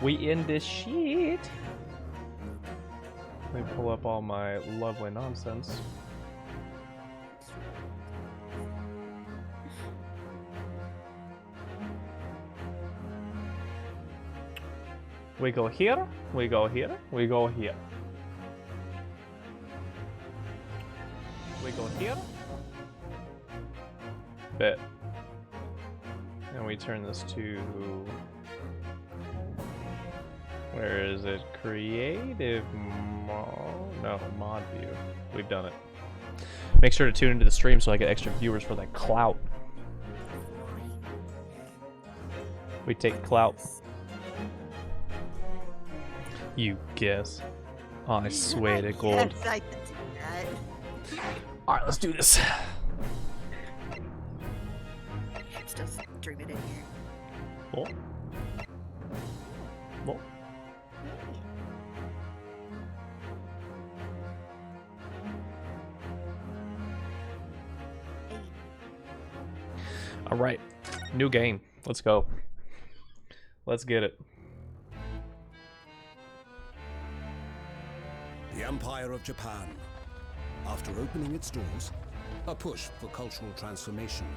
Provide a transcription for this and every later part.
We in this shit. Let me pull up all my lovely nonsense. We go here, we go here, we go here. We go here. Bet. And we turn this to... Where is it? Creative No, mod view. We've done it. Make sure to tune into the stream so I get extra viewers for that clout. We take clout. You guess. Oh, I swear to God. Yes, I can do that. Alright, let's do this. I'm still streaming in here. Oh. Oh. Alright. New game. Let's go. Let's get it. The Empire of Japan. After opening its doors, a push for cultural transformation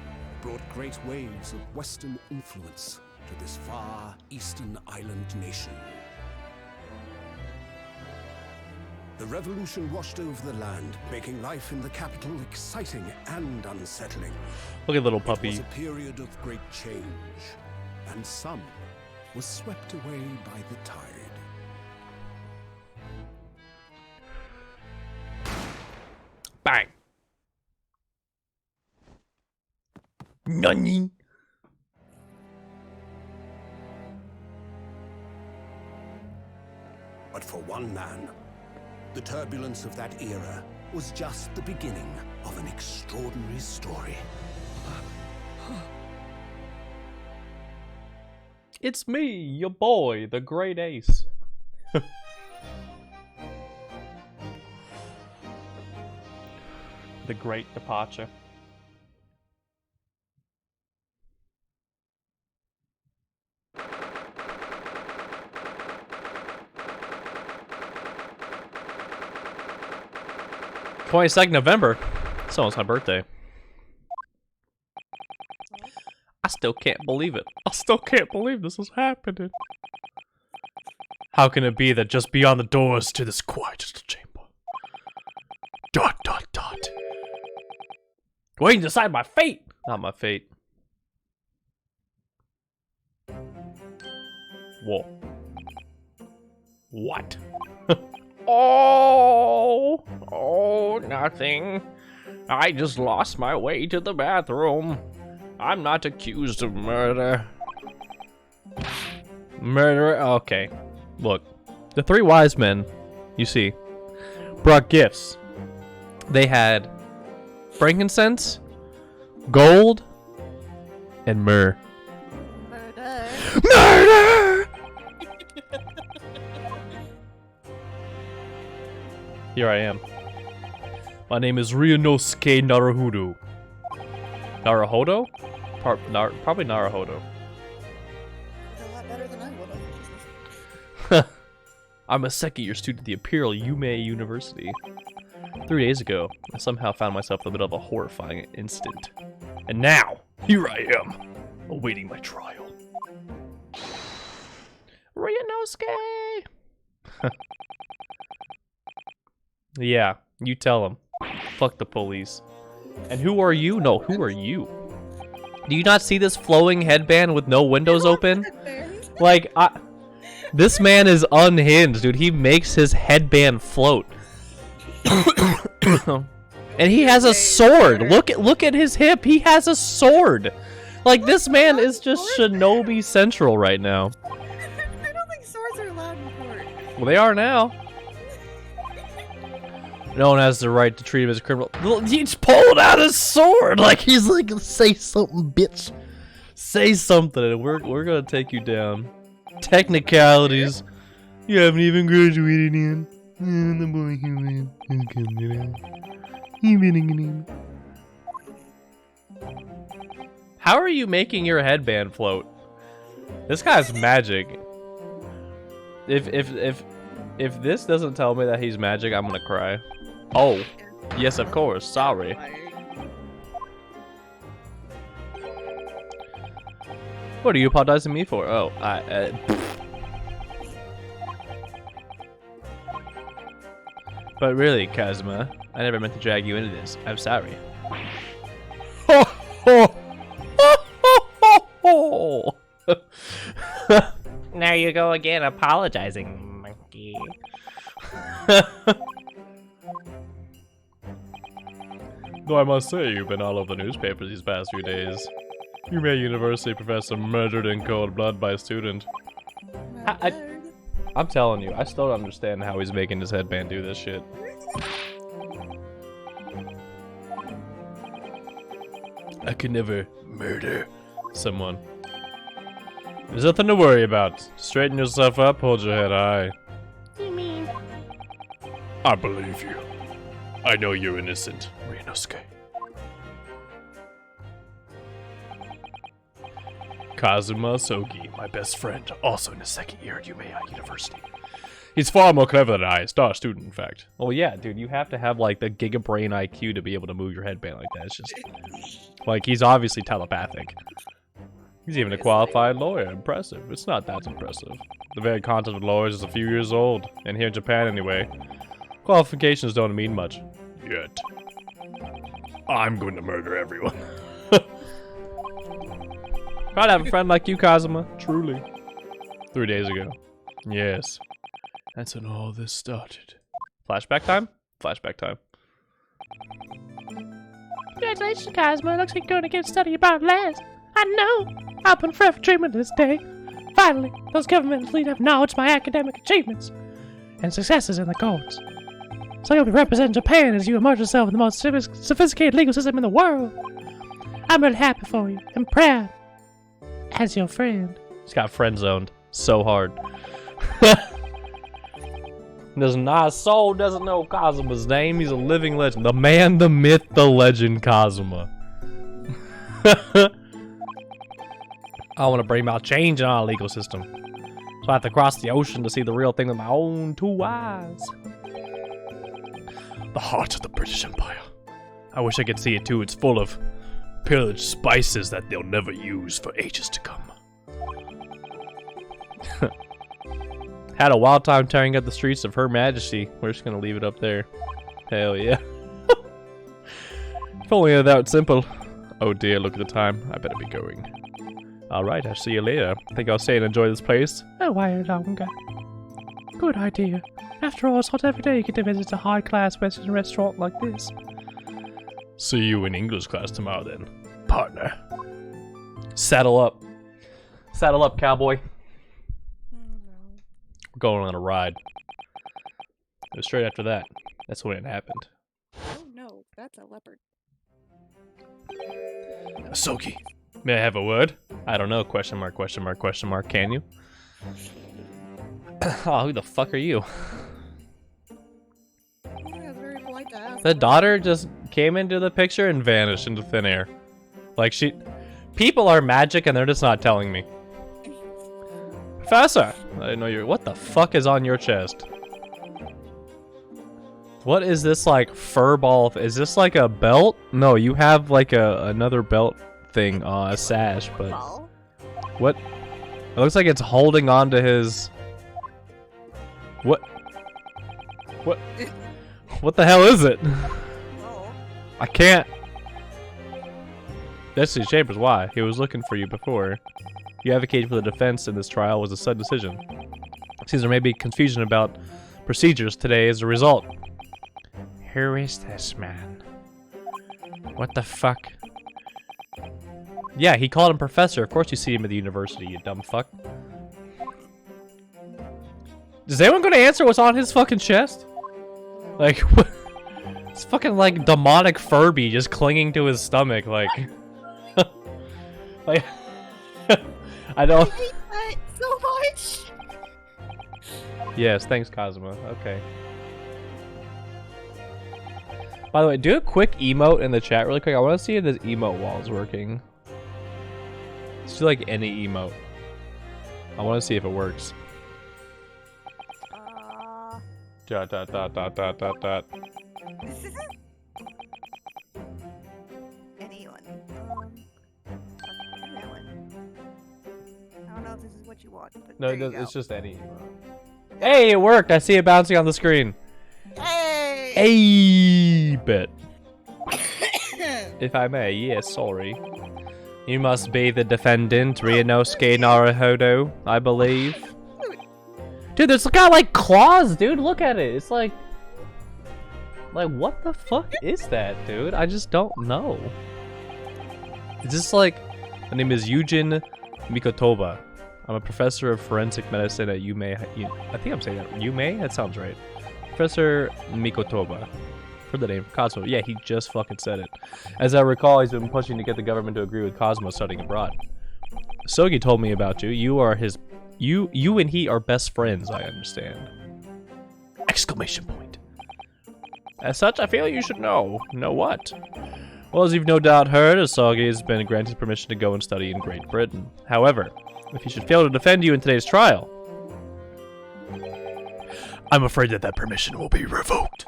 brought great waves of Western influence to this far eastern island nation. The revolution washed over the land, making life in the capital exciting and unsettling. Look at little It puppy. was a period of great change, and some was swept away by the tide. Bang. Nani? But for one man, the turbulence of that era was just the beginning of an extraordinary story. It's me, your boy, the Great Ace. The Great Departure. November. It's almost my birthday. I still can't believe it. I still can't believe this is happening. How can it be that just beyond the doors to this quietest chamber? ... Waiting to decide my fate! Not my fate. Whoa. What? Oh, nothing. I just lost my way to the bathroom. I'm not accused of murder. Murder? Okay. Look, the three wise men, you see, brought gifts. They had frankincense, gold, and myrrh. Murder. Murder! Here I am. My name is Ryunosuke Naruhodo. Naruhodo? Probably Naruhodo. That's a lot better than I would have. I'm a second-year student at the Imperial Yume University. 3 days ago, I somehow found myself in the middle of a horrifying incident. And now, here I am, awaiting my trial. Ryunosuke! Yeah, you tell him. Fuck the police. And who are you? No, who are you? Do you not see this flowing headband with no windows open? Like, this man is unhinged, dude. He makes his headband float. And he has a sword. Look at his hip. He has a sword. Like, this man is just Shinobi Central right now. I don't think swords are allowed in court. Well, they are now. No one has the right to treat him as a criminal. He's pulled out his sword. Like, he's like, say something, bitch. Say something, and we're gonna take you down. Technicalities. You haven't even graduated in. The boy human. How are you making your headband float? This guy's magic. If this doesn't tell me that he's magic, I'm gonna cry. Oh, yes, of course. Sorry. What are you apologizing me for? Oh, But really, Kazuma, I never meant to drag you into this. I'm sorry. There you go again, apologizing, monkey. Though I must say, you've been all over the newspapers these past few days. You made university professor murdered in cold blood by a student. I'm telling you, I still don't understand how he's making his headband do this shit. I could never murder someone. There's nothing to worry about. Straighten yourself up, hold your head high. You mean? I believe you. I know you're innocent, Ryunosuke. Kazuma Sogi, my best friend, also in his second year at Umea University. He's far more clever than I, a star student, in fact. Well, yeah, dude, you have to have, like, the gigabrain IQ to be able to move your headband like that. It's just, like, he's obviously telepathic. He's even a qualified lawyer. Impressive. It's not that impressive. The very concept of lawyers is a few years old, and here in Japan, anyway. Qualifications don't mean much. Yet. I'm going to murder everyone. Proud to have a friend like you, Kazuma. Truly. 3 days ago. Yes. That's when all this started. Flashback time? Flashback time. Congratulations, Kazuma. Looks like you're going to get study about last. I know. I've been forever dreaming of this day. Finally, those government leaders have knowledge of my academic achievements and successes in the courts. So you'll be representing Japan as you emerge yourself in the most sophisticated legal system in the world. I'm really happy for you and proud as your friend. He's got friend zoned so hard. There's not a soul doesn't know Kazuma's name. He's a living legend. The man, the myth, the legend, Kazuma. I want to bring about change in our legal system. So I have to cross the ocean to see the real thing with my own 2 eyes. The heart of the British Empire. I wish I could see it too. It's full of pillaged spices that they'll never use for ages to come. Had a wild time tearing up the streets of Her Majesty. We're just gonna leave it up there. Hell yeah. If only that simple. Oh dear, look at the time. I better be going. Alright, I'll see you later. I think I'll stay and enjoy this place. A while longer. Good idea. After all, it's not every day you get to visit a high-class Western restaurant like this. See you in English class tomorrow then, partner. Saddle up. Saddle up, cowboy. We're going on a ride. It was straight after that. That's when it happened. Oh no, that's a leopard. Asogi, may I have a word? I don't know, question mark, question mark, question mark, can you? Oh, who the fuck are you? Yeah, very polite to ask. The daughter just came into the picture and vanished into thin air. Like people are magic and they're just not telling me. Professor! I didn't know you. What the fuck is on your chest? What is this, like, fur ball? Is this like a belt? No, you have like another belt thing, a sash, but what? It looks like it's holding on to his. What? What the hell is it? I can't. Destiny Chambers, why? He was looking for you before. You advocated for the defense in this trial was a sudden decision. Seems there may be confusion about procedures today as a result. Who is this man? What the fuck? Yeah, he called him professor. Of course you see him at the university, you dumb fuck. Is anyone gonna answer what's on his fucking chest? Like, what? It's fucking like demonic Furby just clinging to his stomach, like... like... I don't... I hate that so much! Yes, thanks, Kazuma. Okay. By the way, do a quick emote in the chat really quick. I want to see if this emote wall is working. Let's do like any emote. I want to see if it works. Dot dot dot dot dot dot dot. This isn't anyone. That one. I don't know if this is what you want, but No, there you it's go. just any. Hey, it worked! I see it bouncing on the screen. Hey! Hey, bit. If I may, yes, sorry. You must be the defendant, Ryunosuke Naruhodo, I believe. Dude, it's got like claws, dude. Look at it. It's like what the fuck is that, dude? I just don't know. It's just like, my name is Yujin Mikotoba. I'm a professor of forensic medicine at Yume. I think I'm saying that. Yume? That sounds right. Professor Mikotoba. For the name Cosmo. Yeah, he just fucking said it. As I recall, he's been pushing to get the government to agree with Cosmo studying abroad. Sogi told me about you. You are his... You and he are best friends, I understand. Exclamation point. As such, I feel you should know. Know what? Well, as you've no doubt heard, Asagi has been granted permission to go and study in Great Britain. However, if he should fail to defend you in today's trial, I'm afraid that permission will be revoked.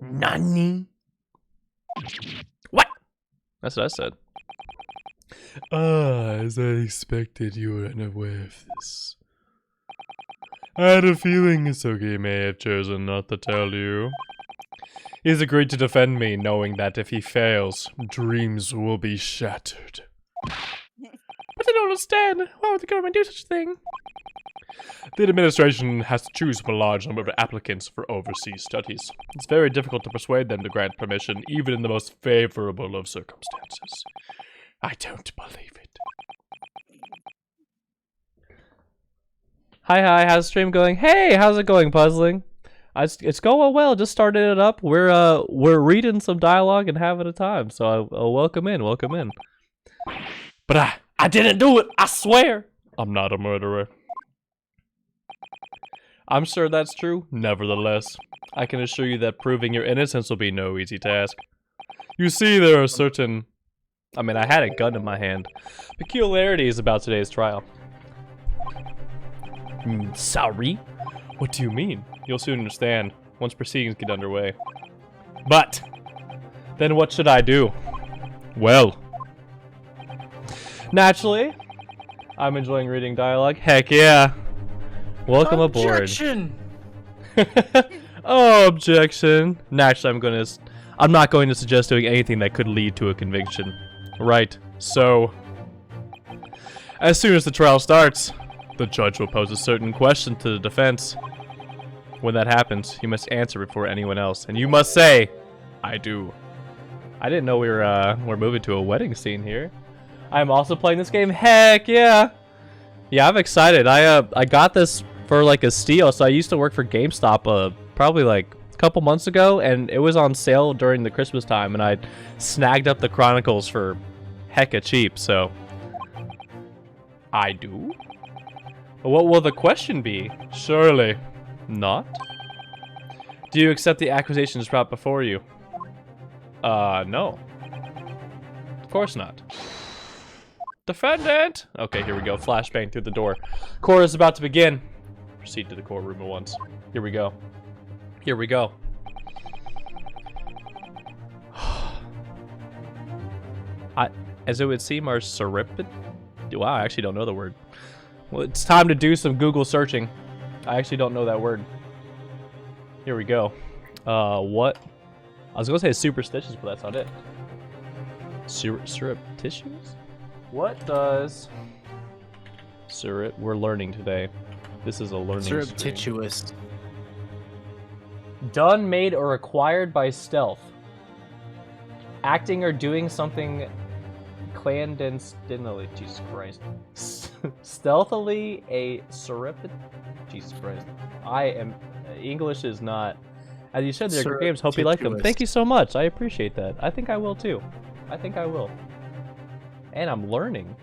Nani? What? That's what I said. As I expected, you were unaware of this. I had a feeling Sogi may have chosen not to tell you. He's agreed to defend me, knowing that if he fails, dreams will be shattered. But I don't understand. Why would the government do such a thing? The administration has to choose from a large number of applicants for overseas studies. It's very difficult to persuade them to grant permission, even in the most favorable of circumstances. I don't believe it. Hi, how's the stream going? Hey, how's it going, Puzzling? It's going well. Just started it up. We're reading some dialogue and having a time. So welcome in. But I didn't do it. I swear. I'm not a murderer. I'm sure that's true. Nevertheless, I can assure you that proving your innocence will be no easy task. You see, there are certain... I mean, I had a gun in my hand. Peculiarities about today's trial. Sorry? What do you mean? You'll soon understand once proceedings get underway. But, then what should I do? Well, naturally, I'm enjoying reading dialogue. Heck yeah. Welcome Objection! aboard. Oh, objection. Naturally, I'm not going to suggest doing anything that could lead to a conviction. Right, so... As soon as the trial starts, the judge will pose a certain question to the defense. When that happens, you must answer before anyone else, and you must say, I do. I didn't know we're moving to a wedding scene here. I'm also playing this game. Heck yeah! Yeah, I'm excited. I got this for like a steal. So I used to work for GameStop probably like a couple months ago, and it was on sale during the Christmas time, and I snagged up the Chronicles for hecka cheap. So I do. What will the question be? Surely not. Do you accept the accusations brought before you? No. Of course not. Defendant! Okay, here we go. Flashbang through the door. Court is about to begin. Proceed to the courtroom at once. Here we go. Here we go. As it would seem, our surreptitious... Wow, I actually don't know the word. Well, it's time to do some Google searching. I actually don't know that word. Here we go. What? I was gonna say superstitious, but that's not it. Surreptitious? What does... We're learning today. This is a learning stream. Surreptitious. Done, made, or acquired by stealth. Acting or doing something clandestinely. Jesus Christ. Stealthily a surreptitious. Jesus Christ. English is not... As you said, they're great games. Hope you like them. Thank you so much. I appreciate that. I think I will too. I think I will. And I'm learning.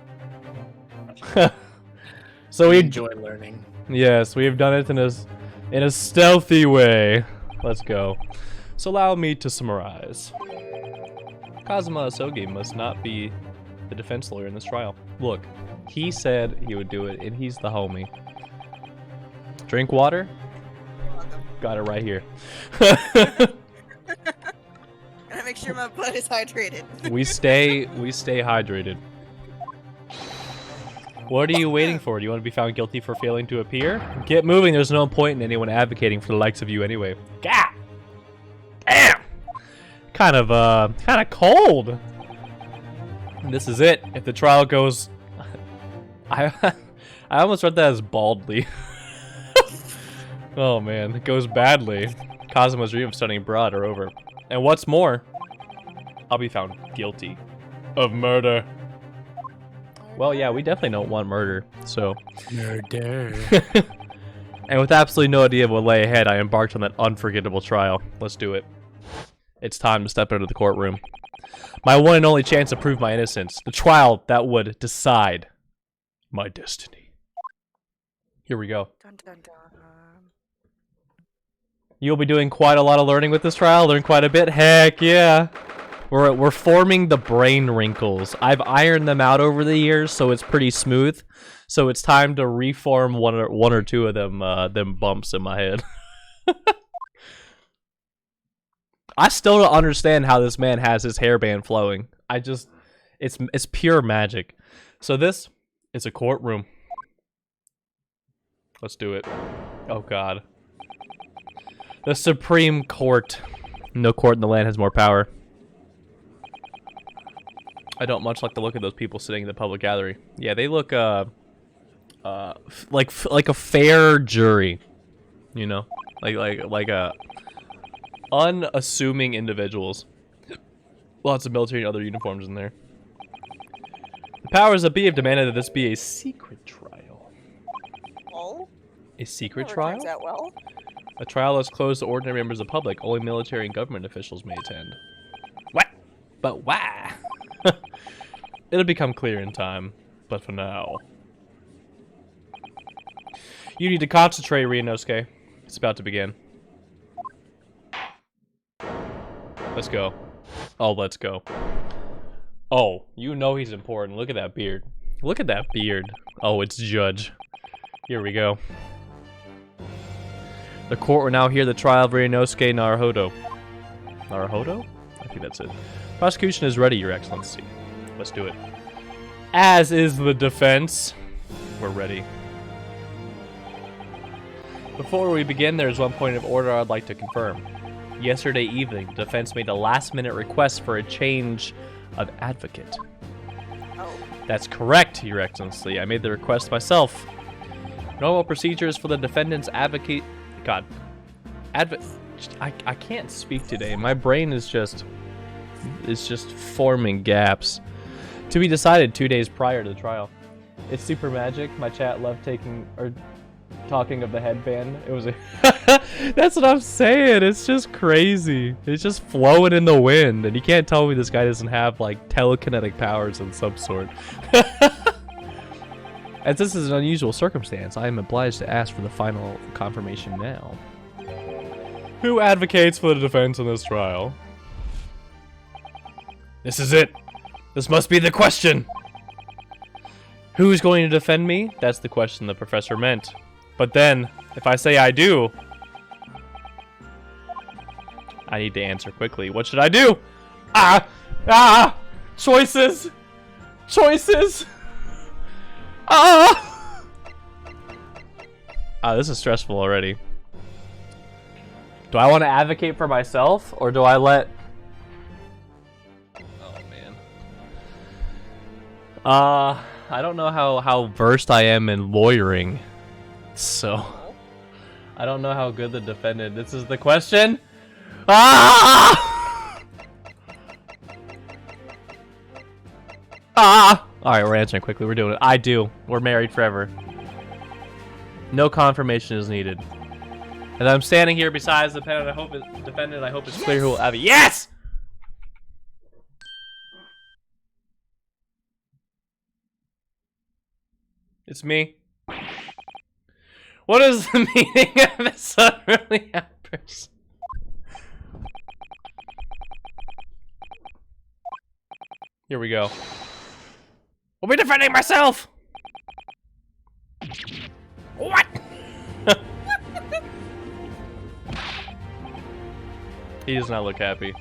So we enjoy learning. Yes, we have done it in a stealthy way. Let's go. So allow me to summarize. Kazuma Asogi must not be the defense lawyer in this trial. Look, he said he would do it, and he's the homie. Drink water? Got it right here. Gotta make sure my blood is hydrated. we stay hydrated. What are you waiting for? Do you want to be found guilty for failing to appear? Get moving. There's no point in anyone advocating for the likes of you anyway. Gah! Damn! Kind of cold. This is it. If the trial goes... I almost read that as baldly. Oh man, it goes badly. Cosmo's dream of studying abroad are over. And what's more, I'll be found guilty of murder. Well, yeah, we definitely don't want murder, so... Murder. And with absolutely no idea of what lay ahead, I embarked on that unforgettable trial. Let's do it. It's time to step into the courtroom. My one and only chance to prove my innocence. The trial that would decide my destiny. Here we go. Dun, dun, dun. You'll be doing quite a lot of learning with this trial. Learn quite a bit. Heck yeah. We're forming the brain wrinkles. I've ironed them out over the years, so it's pretty smooth. So it's time to reform one or two of them bumps in my head. I still don't understand how this man has his hairband flowing. It's pure magic. So this is a courtroom. Let's do it. Oh God. The Supreme Court. No court in the land has more power. I don't much like the look of those people sitting in the public gallery. Yeah, they look like a fair jury, you know, like a unassuming individuals. Lots of military and other uniforms in there. The powers that be have demanded that this be a secret trial. Well, A secret never trial? turns out well. A trial is closed to ordinary members of the public. Only military and government officials may attend. What? But why? It'll become clear in time, but for now. You need to concentrate, Ryunosuke. It's about to begin. Let's go. Oh, let's go. Oh, you know he's important. Look at that beard. Look at that beard. Oh, it's Judge. Here we go. The court will now hear the trial of Ryunosuke Naruhodo. Naruhodo? I think that's it. Prosecution is ready, Your Excellency. Let's do it. As is the defense. We're ready. Before we begin, there is one point of order I'd like to confirm. Yesterday evening, the defense made a last-minute request for a change of advocate. Oh. That's correct, Your Excellency. I made the request myself. Normal procedures for the defendant's advocate... God. I can't speak today. My brain is just forming gaps. To be decided 2 days prior to the trial. It's super magic. My chat loved talking of the headband. It was a that's what I'm saying. It's just crazy. It's just flowing in the wind, and you can't tell me this guy doesn't have like telekinetic powers of some sort. As this is an unusual circumstance, I am obliged to ask for the final confirmation now. Who advocates for the defense in this trial? This is it. This must be the question. Who's going to defend me? That's the question the professor meant. But then, if I say I do, I need to answer quickly. What should I do? Choices! Choices! This is stressful already. Do I want to advocate for myself, or do I let... Oh, man. I don't know how versed I am in lawyering, so... I don't know how good the defendant... This is the question? Alright, we're answering quickly. We're doing it. I do. We're married forever. No confirmation is needed. And I'm standing here besides the defendant. I hope it's clear who will have it. Yes! It's me. What is the meaning of this unruly outburst? Here we go. I'll be defending myself! What? He does not look happy.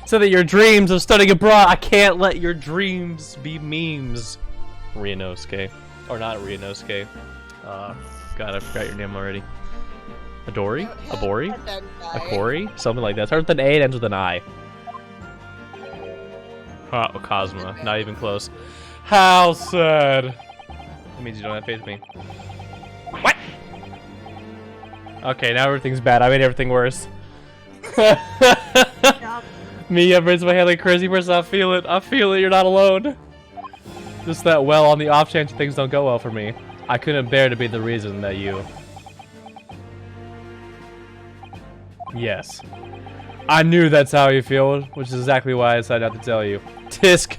So that your dreams of studying abroad, I can't let your dreams be memes. Ryunosuke. Or not Ryunosuke. God, I forgot your name already. Adori? Abori? Akori? Something like that. Starts with an A and ends with an I. Oh, Cosma. Not even close. How sad. That means you don't have faith in me. What? Okay, now everything's bad. I made everything worse. Me, I raise my hand like a crazy person. I feel it. I feel it. You're not alone. Just that well, on the off chance things don't go well for me. I couldn't bear to be the reason that you... Yes. I knew that's how you feel, which is exactly why I decided not to tell you. Tisk!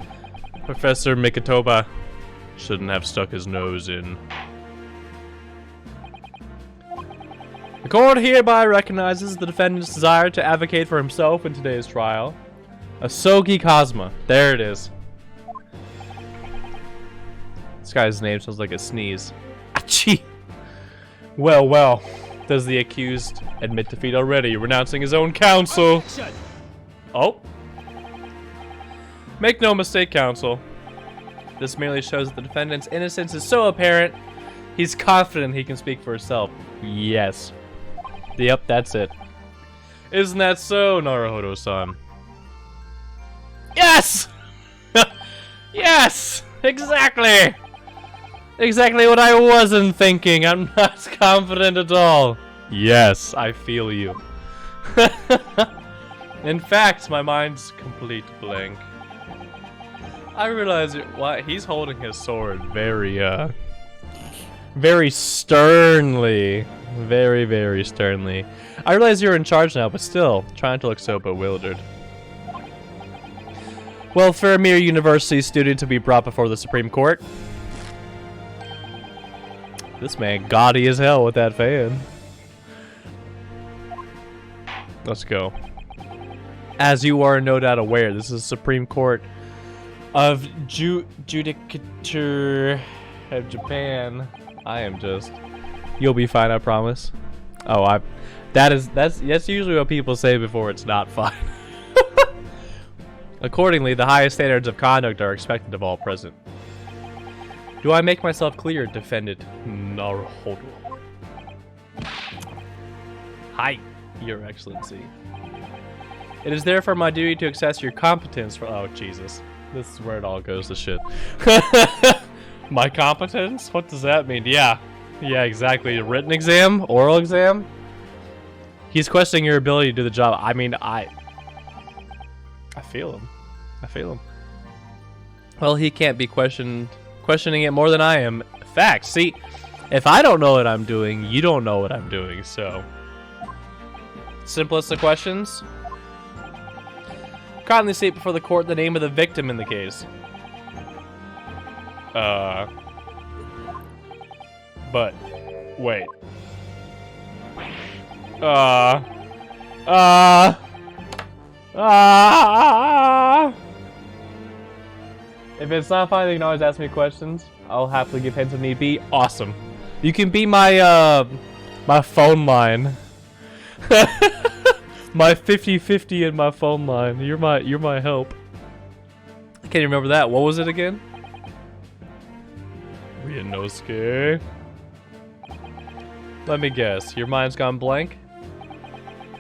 Professor Mikitoba shouldn't have stuck his nose in. The court hereby recognizes the defendant's desire to advocate for himself in today's trial. Asogi Cosma. There it is. This guy's name sounds like a sneeze. Achie! Well, well. Does the accused admit defeat already, renouncing his own counsel? Oh. Make no mistake, counsel. This merely shows that the defendant's innocence is so apparent, he's confident he can speak for himself. Yes. Yep, that's it. Isn't that so, Naruhodo-san? Yes! Yes! Exactly! Exactly what I wasn't thinking. I'm not confident at all. Yes, I feel you. In fact, my mind's complete blank. I realize why he's holding his sword very sternly. Very, very sternly. I realize you're in charge now, but still, trying to look so bewildered. Well, for a mere university student to be brought before the Supreme Court, this man gaudy as hell with that fan. Let's go. As you are no doubt aware, this is Supreme Court of Judicature of Japan. I am just... You'll be fine, I promise. Oh, that's usually what people say before it's not fine. Accordingly, the highest standards of conduct are expected of all present. Do I make myself clear, defendant Naruhodo? Hi, Your Excellency. It is therefore my duty to assess your competence for— oh, Jesus. This is where it all goes to shit. My competence? What does that mean? Yeah. Yeah, exactly. A written exam? Oral exam? He's questioning your ability to do the job. I mean, I feel him. I feel him. Well, he can't be questioning it more than I am. Facts. See, if I don't know what I'm doing, you don't know what I'm doing, so. Simplest of questions. Kindly state before the court the name of the victim in the case. But, wait. If it's not fine, you can always ask me questions. I'll happily give hints if need be. Awesome. You can be my, my phone line. My 50-50 in my phone line. You're my help. I can't remember that. What was it again? Ryunosuke. Let me guess. Your mind's gone blank?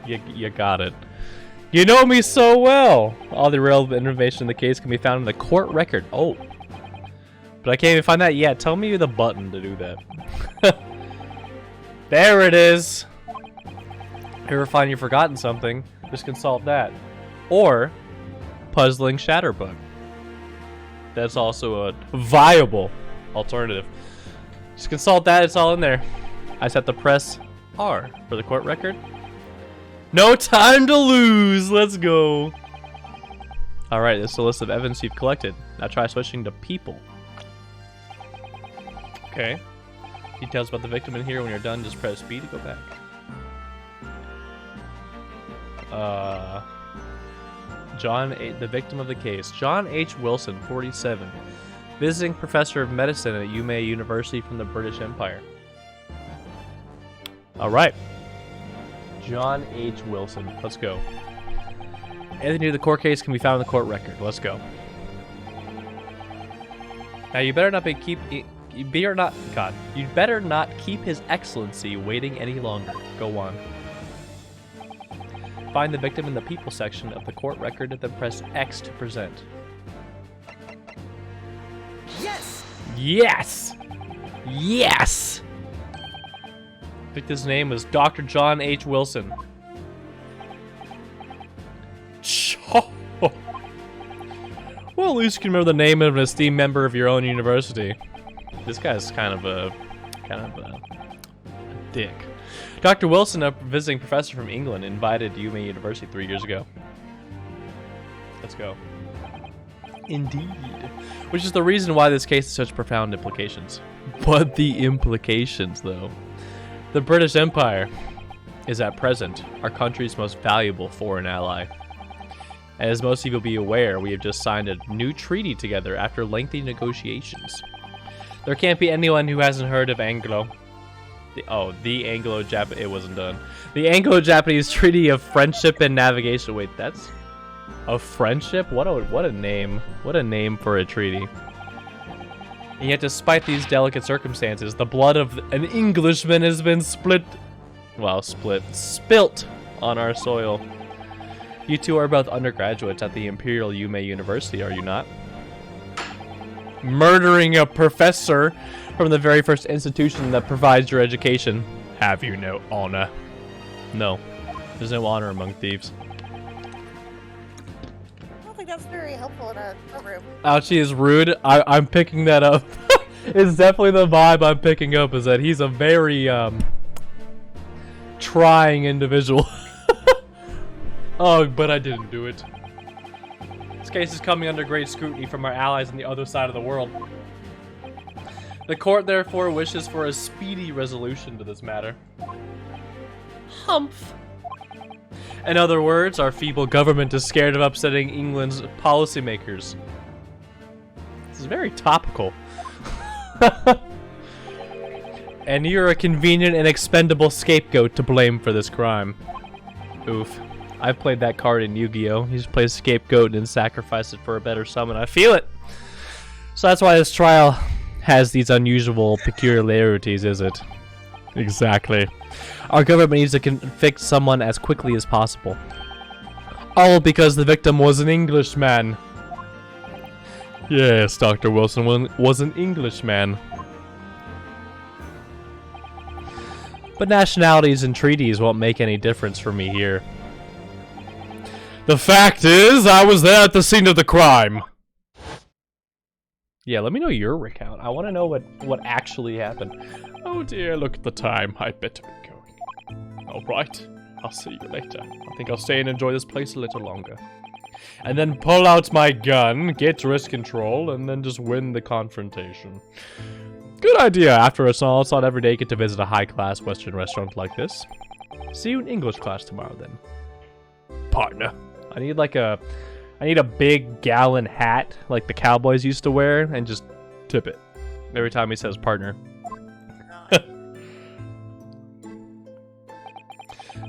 You got it. You know me so well! All the relevant information in the case can be found in the court record. Oh. But I can't even find that yet. Tell me the button to do that. There it is! Ever find you've forgotten something, just consult that. Or, Puzzling Shatterbook. That's also a viable alternative. Just consult that, it's all in there. I just have to press R for the court record. No time to lose. Let's go. Alright, this is a list of evidence you've collected. Now try switching to people. Okay. Details about the victim in here. When you're done, just press B to go back. The victim of the case. John H. Wilson, 47. Visiting professor of medicine at Ohmmin University from the British Empire. All right. John H. Wilson. Let's go. Anything to the court case can be found in the court record. Let's go. Now you better not keep His Excellency waiting any longer. Go on. Find the victim in the people section of the court record and then press X to present. Yes! Yes! Yes! Victim's name was Dr. John H. Wilson. Well, at least you can remember the name of an esteemed member of your own university. This guy's kind of a dick. Dr. Wilson, a visiting professor from England, invited Ohmmin University 3 years ago. Let's go. Indeed. Which is the reason why this case has such profound implications. But the implications, though. The British Empire is at present our country's most valuable foreign ally. And as most of you will be aware, we have just signed a new treaty together after lengthy negotiations. There can't be anyone who hasn't heard of the Anglo-Japanese. It wasn't done. The Anglo-Japanese Treaty of Friendship and Navigation. Wait, that's a friendship? What a name! What a name for a treaty. And yet, despite these delicate circumstances, the blood of an Englishman has been spilt on our soil. You two are both undergraduates at the Imperial Ohmmin University, are you not? Murdering a professor from the very first institution that provides your education. Have you no honor? No. There's no honor among thieves. I don't think that's very helpful in our program. Ouchie is rude. I'm picking that up. It's definitely the vibe I'm picking up, is that he's a very, trying individual. Oh, but I didn't do it. This case is coming under great scrutiny from our allies on the other side of the world. The court, therefore, wishes for a speedy resolution to this matter. Humph. In other words, our feeble government is scared of upsetting England's policymakers. This is very topical. And you're a convenient and expendable scapegoat to blame for this crime. Oof. I've played that card in Yu-Gi-Oh! You just play a scapegoat and sacrifice it for a better summon. I feel it! So that's why this trial has these unusual peculiarities, is it? Exactly. Our government needs to convict someone as quickly as possible. All because the victim was an Englishman. Yes, Dr. Wilson was an Englishman. But nationalities and treaties won't make any difference for me here. The fact is, I was there at the scene of the crime. Yeah, let me know your recount. I want to know what actually happened. Oh dear, look at the time. I'd better be going. Alright, I'll see you later. I think I'll stay and enjoy this place a little longer. And then pull out my gun, get wrist control, and then just win the confrontation. Good idea. After us all, it's not every day get to visit a high-class Western restaurant like this. See you in English class tomorrow, then. Partner. I need a big gallon hat like the cowboys used to wear and just tip it every time he says partner.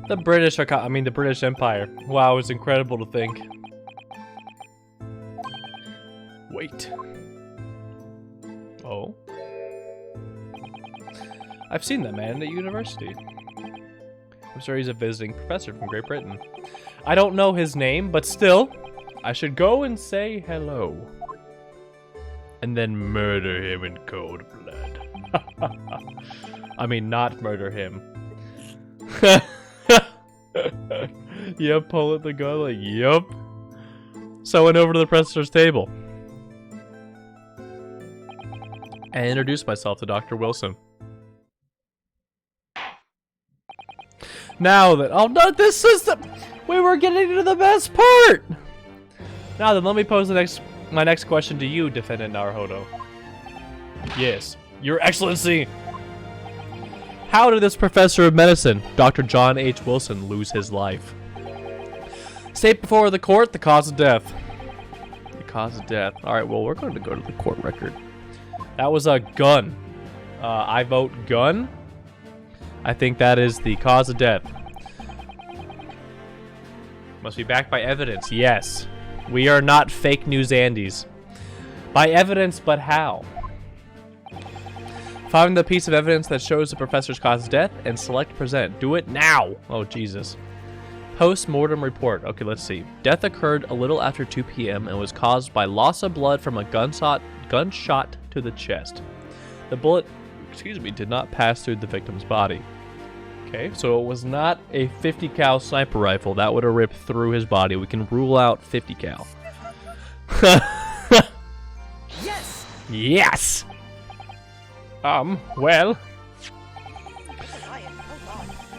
The British Empire. Wow, it's incredible to think. Wait. Oh. I've seen that man at university. I'm sure he's a visiting professor from Great Britain. I don't know his name, but still, I should go and say hello. And then murder him in cold blood. I mean, not murder him. Yep, pull at the gun like, yup. So I went over to the professor's table. And introduced myself to Dr. Wilson. Now that, oh no, this is we were getting to the best part! Now then, let me pose my next question to you, Defendant Naruhodo. Yes, Your Excellency! How did this professor of medicine, Dr. John H. Wilson, lose his life? State before the court the cause of death. The cause of death. Alright, well, we're going to go to the court record. That was a gun. I vote gun. I think that is the cause of death. Must be backed by evidence. Yes. We are not fake news Andes. By evidence, but how? Find the piece of evidence that shows the professor's cause of death and select present. Do it now. Oh, Jesus. Post-mortem report. Okay, let's see. Death occurred a little after 2 p.m. and was caused by loss of blood from a gunshot to the chest. The bullet, did not pass through the victim's body. Okay, so it was not a 50 cal sniper rifle. That would have ripped through his body. We can rule out 50 cal. Yes. Yes. Well,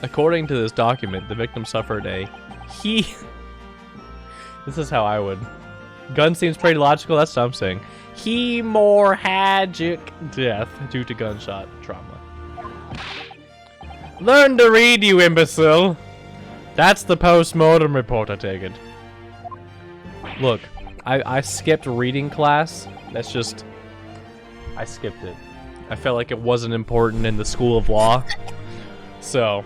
according to this document, the victim suffered a this is how I would. Gun seems pretty logical, that's what I'm saying. Hemorrhagic death due to gunshot trauma. Learn to read, you imbecile. That's the post-mortem report, I take it. Look, I skipped reading class. That's just, I skipped it. I felt like it wasn't important in the school of law. So,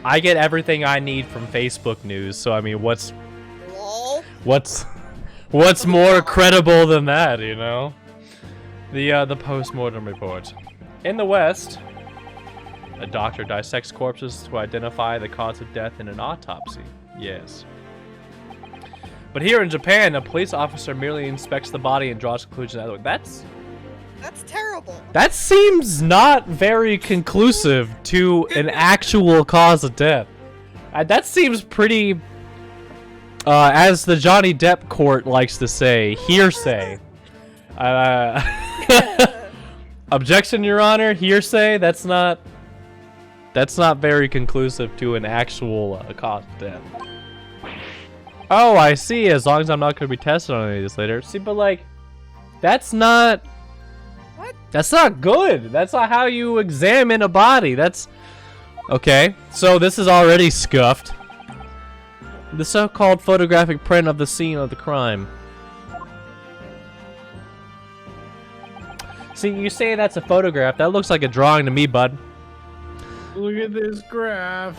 I get everything I need from Facebook news. So, I mean, what's more credible than that, you know? The post-mortem report. In the West, a doctor dissects corpses to identify the cause of death in an autopsy. Yes. But here in Japan, a police officer merely inspects the body and draws conclusions. That's terrible. That seems not very conclusive to an actual cause of death. That seems pretty, as the Johnny Depp court likes to say, hearsay. Objection, Your Honor. Hearsay. That's not very conclusive to an actual cause of death. Oh, I see. As long as I'm not going to be tested on any of this later. See, but like, that's not. What? That's not good. That's not how you examine a body. That's okay. So this is already scuffed. The so-called photographic print of the scene of the crime. See, you say that's a photograph. That looks like a drawing to me, bud. Look at this graph.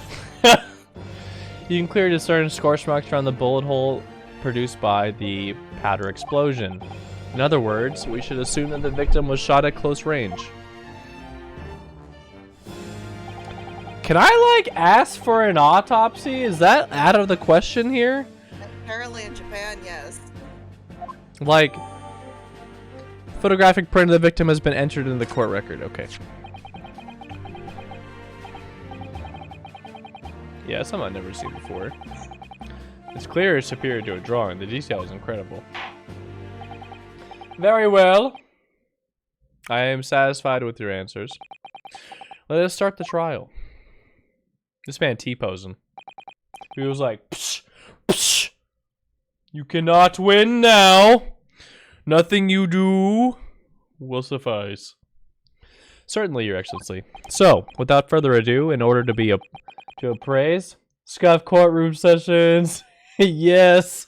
You can clearly discern scorch marks around the bullet hole produced by the powder explosion. In other words, we should assume that the victim was shot at close range. Can I, like, ask for an autopsy? Is that out of the question here? Apparently in Japan, yes. Like, photographic print of the victim has been entered in the court record. Okay. Yeah, something I've never seen before. It's clear it's superior to a drawing. The detail is incredible. Very well. I am satisfied with your answers. Let us start the trial. This man T-posing. He was like, psh, psh, you cannot win now. Nothing you do will suffice. Certainly, Your Excellency. So, without further ado, in order to appraise, scuff courtroom sessions. Yes.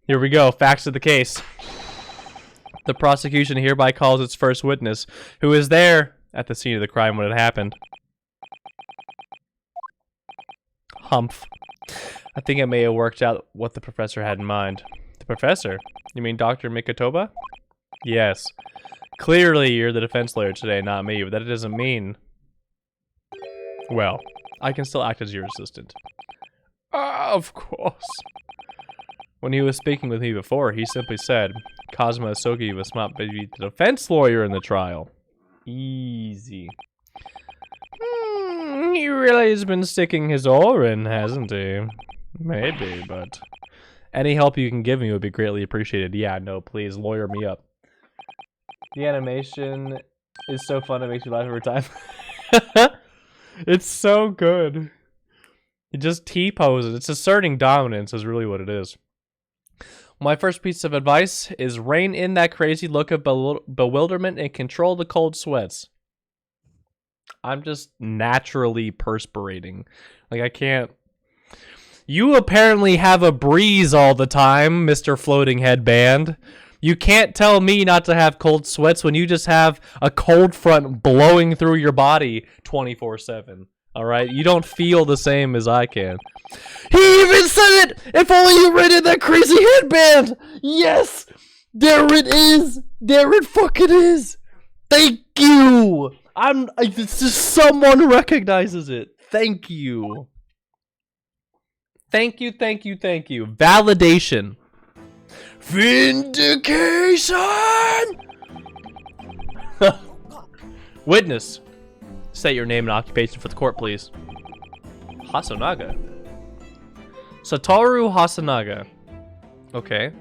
Here we go. Facts of the case. The prosecution hereby calls its first witness, who is there at the scene of the crime when it happened. Humph. I think it may have worked out what the professor had in mind. The professor? You mean Dr. Mikotoba? Yes. Clearly, you're the defense lawyer today, not me, but that doesn't mean... Well, I can still act as your assistant. Of course. When he was speaking with me before, he simply said, Kazuma Asogi must not be the defense lawyer in the trial. Easy. He really has been sticking his oar in, hasn't he? Maybe, but... Any help you can give me would be greatly appreciated. Yeah, no, please, lawyer me up. The animation is so fun, it makes me laugh every time. It's so good. It just T-poses. It's asserting dominance is really what it is. My first piece of advice is rein in that crazy look of bewilderment and control the cold sweats. I'm just naturally perspirating. Like, I can't... You apparently have a breeze all the time, Mr. Floating Headband. You can't tell me not to have cold sweats when you just have a cold front blowing through your body 24/7. All right? You don't feel the same as I can. He even said it! If only you rented that crazy headband! Yes! There it is! There it fucking is! Thank you! It's just someone recognizes it. Thank you. Thank you, thank you, thank you. Validation. Vindication! Witness. State your name and occupation for the court, please. Hasanaga. Satoru Hasanaga. Okay.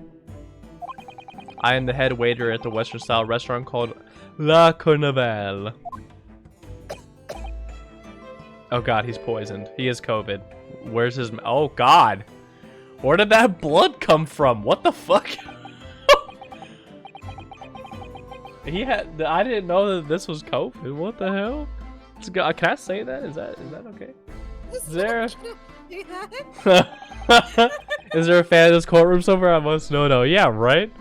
I am the head waiter at the Western-style restaurant called La Carnival. Oh god, he's poisoned. He has COVID. Where's his... Oh god. Where did that blood come from? What the fuck? He had... I didn't know that this was COVID. What the hell? Can I say that? Is that okay? Is there... Is there a fan of this courtroom so far? I must know though. Yeah, right?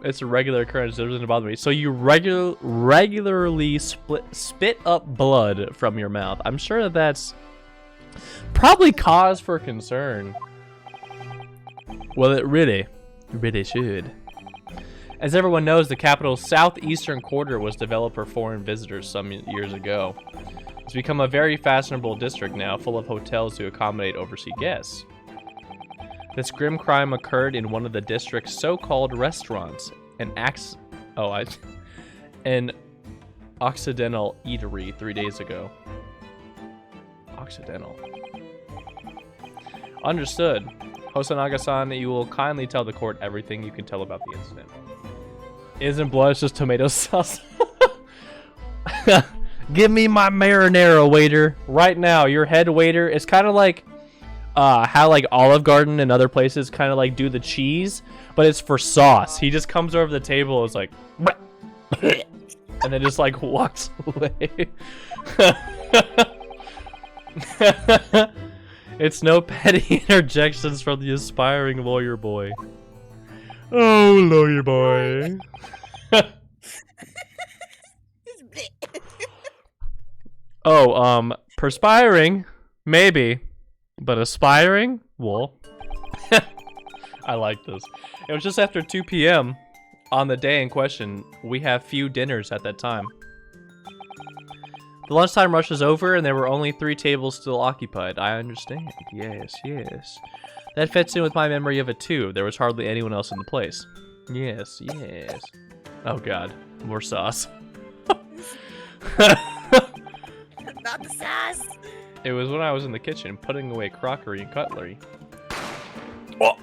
It's a regular occurrence. It doesn't bother me. So you regularly spit up blood from your mouth. I'm sure that that's probably cause for concern. Well, it really should. As everyone knows, the capital's southeastern quarter was developed for foreign visitors some years ago. It's become a very fashionable district now, full of hotels to accommodate overseas guests. This grim crime occurred in one of the district's so-called restaurants, an Occidental eatery 3 days ago. Occidental. Understood. Hosanaga-san, you will kindly tell the court everything you can tell about the incident. Isn't blood, it's just tomato sauce. Give me my marinara, waiter. Right now, your head waiter. It's kind of like how like Olive Garden and other places kind of like do the cheese, but it's for sauce. He just comes over the table and is like, and then just like walks away. It's no petty interjections from the aspiring lawyer boy. Oh, lawyer boy. Oh, perspiring? Maybe. But aspiring? Well. I like this. It was just after 2 p.m. on the day in question. We have few dinners at that time. The lunchtime rush is over and there were only 3 tables still occupied. I understand. Yes, yes. That fits in with my memory of it too. There was hardly anyone else in the place. Yes, yes. Oh god. More sauce. Not the sauce. It was when I was in the kitchen putting away crockery and cutlery. Oh.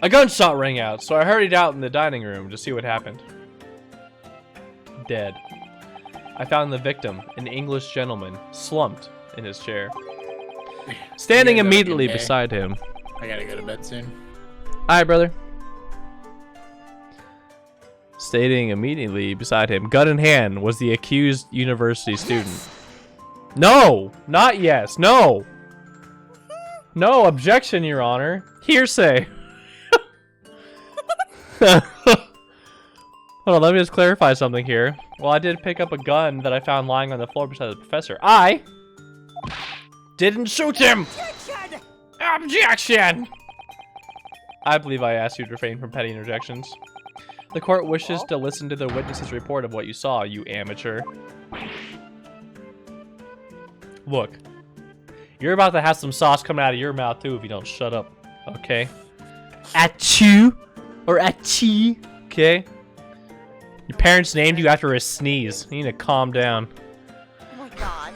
A gunshot rang out, so I hurried out in the dining room to see what happened. Dead. I found the victim, an English gentleman, slumped in his chair. Standing immediately beside him. I gotta go to bed soon. Hi, brother. Standing immediately beside him, gun in hand, was the accused university student. No! Not yes. No! No, objection, Your Honor. Hearsay. Hold on, let me just clarify something here. Well, I did pick up a gun that I found lying on the floor beside the professor. I didn't shoot him! Objection! Objection! I believe I asked you to refrain from petty interjections. The court wishes to listen to the witness's report of what you saw, you amateur. Look, you're about to have some sauce coming out of your mouth too if you don't shut up, okay? Achoo! Or achee, okay? Your parents named you after a sneeze. You need to calm down. Oh my god.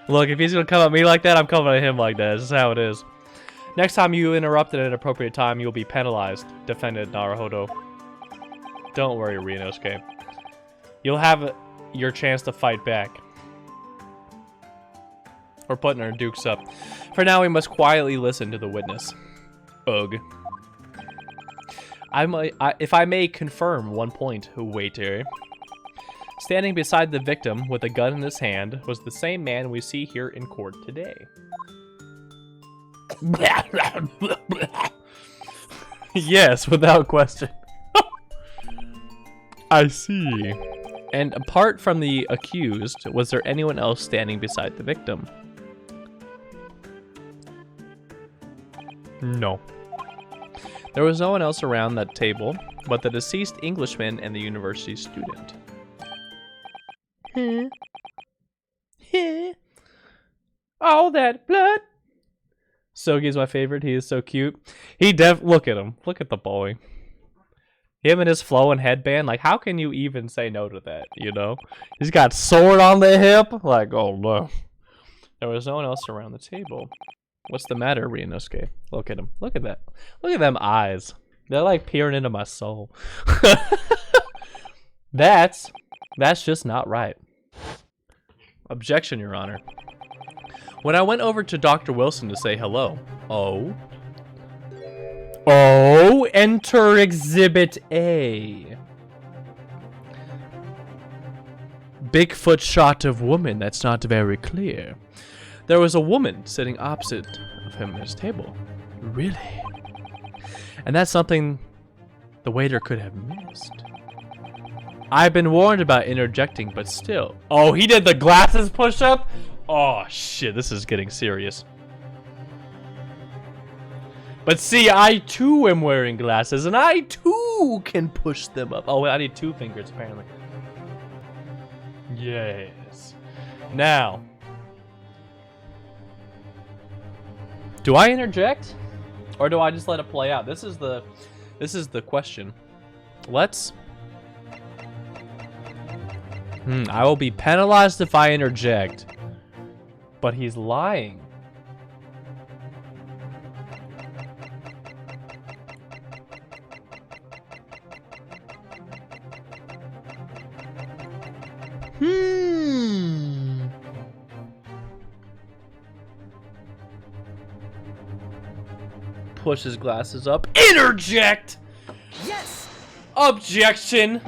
Look, if he's gonna come at me like that, I'm coming at him like that. This is how it is. Next time you interrupt at an appropriate time, you'll be penalized, defended Naruhodo. Don't worry, Ryunosuke. You'll have your chance to fight back. We're putting our dukes up. For now, we must quietly listen to the witness. Ugh. If I may confirm one point, waiter. Standing beside the victim with a gun in his hand was the same man we see here in court today. Yes, without question. I see. And apart from the accused, was there anyone else standing beside the victim? No. There was no one else around that table but the deceased Englishman and the university student. All that blood. Sogi's my favorite. He is so cute. Look at him. Look at the boy. Him and his flowing headband. Like, how can you even say no to that, you know? He's got sword on the hip. Like, oh no. There was no one else around the table. What's the matter, Ryunosuke? Look at him. Look at that. Look at them eyes. They're like peering into my soul. That's just not right. Objection, Your Honor. When I went over to Dr. Wilson to say hello. Oh, enter Exhibit A. Bigfoot shot of woman. That's not very clear. There was a woman sitting opposite of him at his table. Really? And that's something the waiter could have missed. I've been warned about interjecting, but still. Oh, he did the glasses push-up? Oh, shit, this is getting serious. But see, I too am wearing glasses, and I too can push them up. Oh, wait, I need 2 fingers, apparently. Yes. Now. Do I interject? Or do I just let it play out? This is the question. Let's... I will be penalized if I interject. But he's lying. Push his glasses up. Interject! Yes! Objection!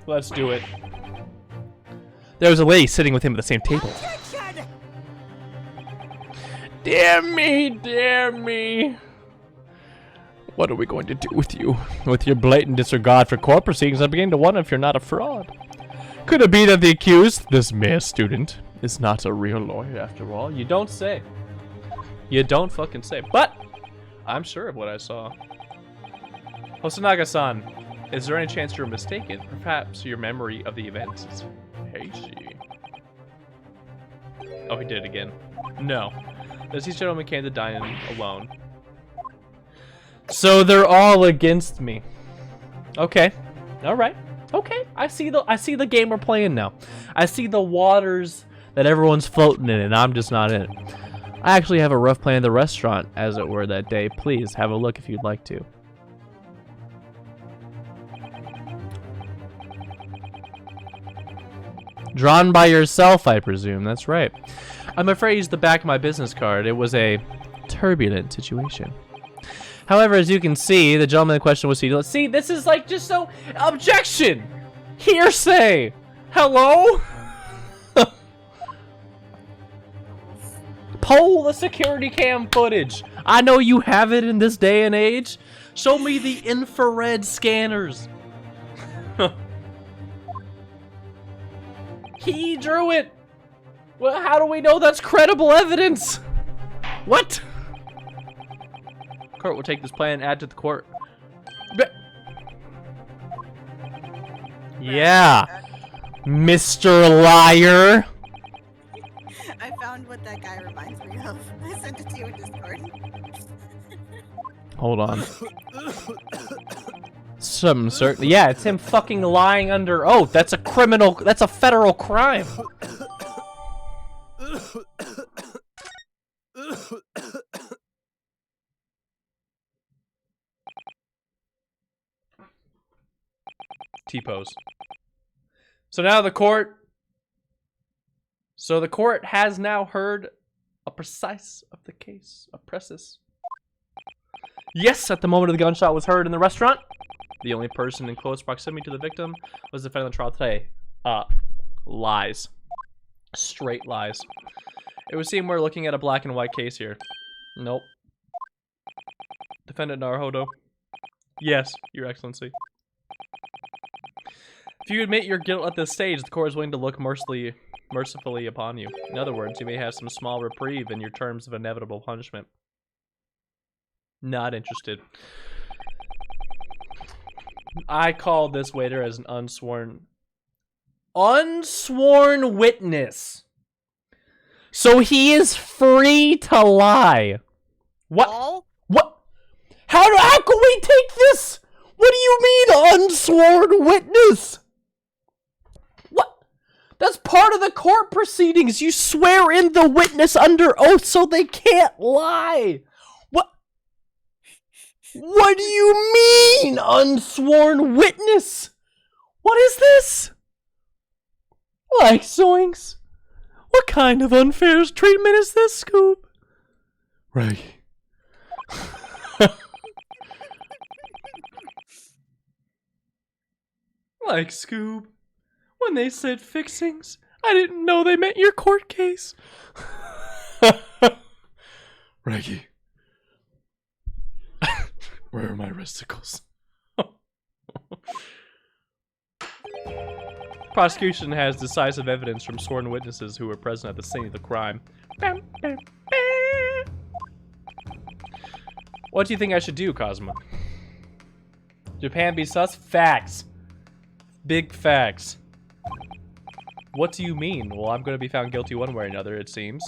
Let's do it. There was a lady sitting with him at the same table. Objection! Dear me, dear me. What are we going to do with you? With your blatant disregard for court proceedings, I'm beginning to wonder if you're not a fraud. Could it be that the accused, this mere student, is not a real lawyer after all? You don't say. You don't fucking say. But I'm sure of what I saw. Hosonaga-san, is there any chance you're mistaken? Perhaps your memory of the events is hazy. Oh, he did it again. No. Does he gentleman came to dine alone? So they're all against me. Okay. All right. Okay. I see the game we're playing now. I see the waters that everyone's floating in, and I'm just not in it. I actually have a rough plan of the restaurant, as it were, that day. Please have a look if you'd like to. Drawn by yourself, I presume. That's right. I'm afraid it's the back of my business card. It was a turbulent situation. However, as you can see, the gentleman in question was seated. See, this is like just so... Objection! Hearsay! Hello? Pull the security cam footage. I know you have it in this day and age. Show me the infrared scanners. He drew it. Well, how do we know that's credible evidence? What? Court will take this plan and add to the court. Yeah, Mr. Liar. I found what that guy reminds me of. I sent it to you in Discord. Hold on. Some certain. Yeah, it's him fucking lying under oath. That's a criminal. That's a federal crime. T-pose. So now the court. So the court has now heard a precise of the case. A precis. Yes, at the moment of the gunshot was heard in the restaurant. The only person in close proximity to the victim was the defendant in the trial today. Lies. Straight lies. It would seem we're looking at a black and white case here. Nope. Defendant Naruhodo. Yes, Your Excellency. If you admit your guilt at this stage, the court is willing to look mercifully upon you. In other words, you may have some small reprieve in your terms of inevitable punishment. Not interested. I call this waiter as an unsworn witness. So he is free to lie. What? All? What? How can we take this? What do you mean, unsworn witness? What? That's part of the court proceedings. You swear in the witness under oath so they can't lie. What? What do you mean, unsworn witness? What is this? Like zoinks. What kind of unfair treatment is this, Scoop? Right. Like Scoob, when they said fixings, I didn't know they meant your court case. Reggie, where are my wristicles? Prosecution has decisive evidence from sworn witnesses who were present at the scene of the crime. What do you think I should do, Cosmo? Japan be sus? Facts. Big facts. What do you mean? Well, I'm going to be found guilty one way or another, it seems.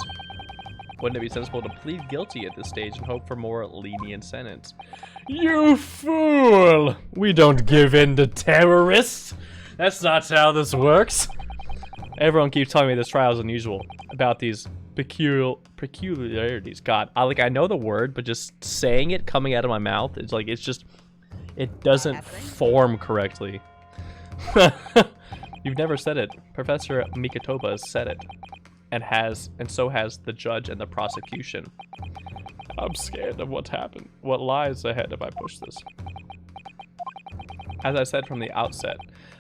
Wouldn't it be sensible to plead guilty at this stage and hope for more lenient sentence? You fool! We don't give in to terrorists! That's not how this works. Everyone keeps telling me this trial is unusual about these peculiarities. God, I know the word, but just saying it coming out of my mouth, it's like, it doesn't form correctly. You've never said it. Professor Mikitoba has said it. And so has the judge and the prosecution. I'm scared of what lies ahead if I push this. As I said from the outset,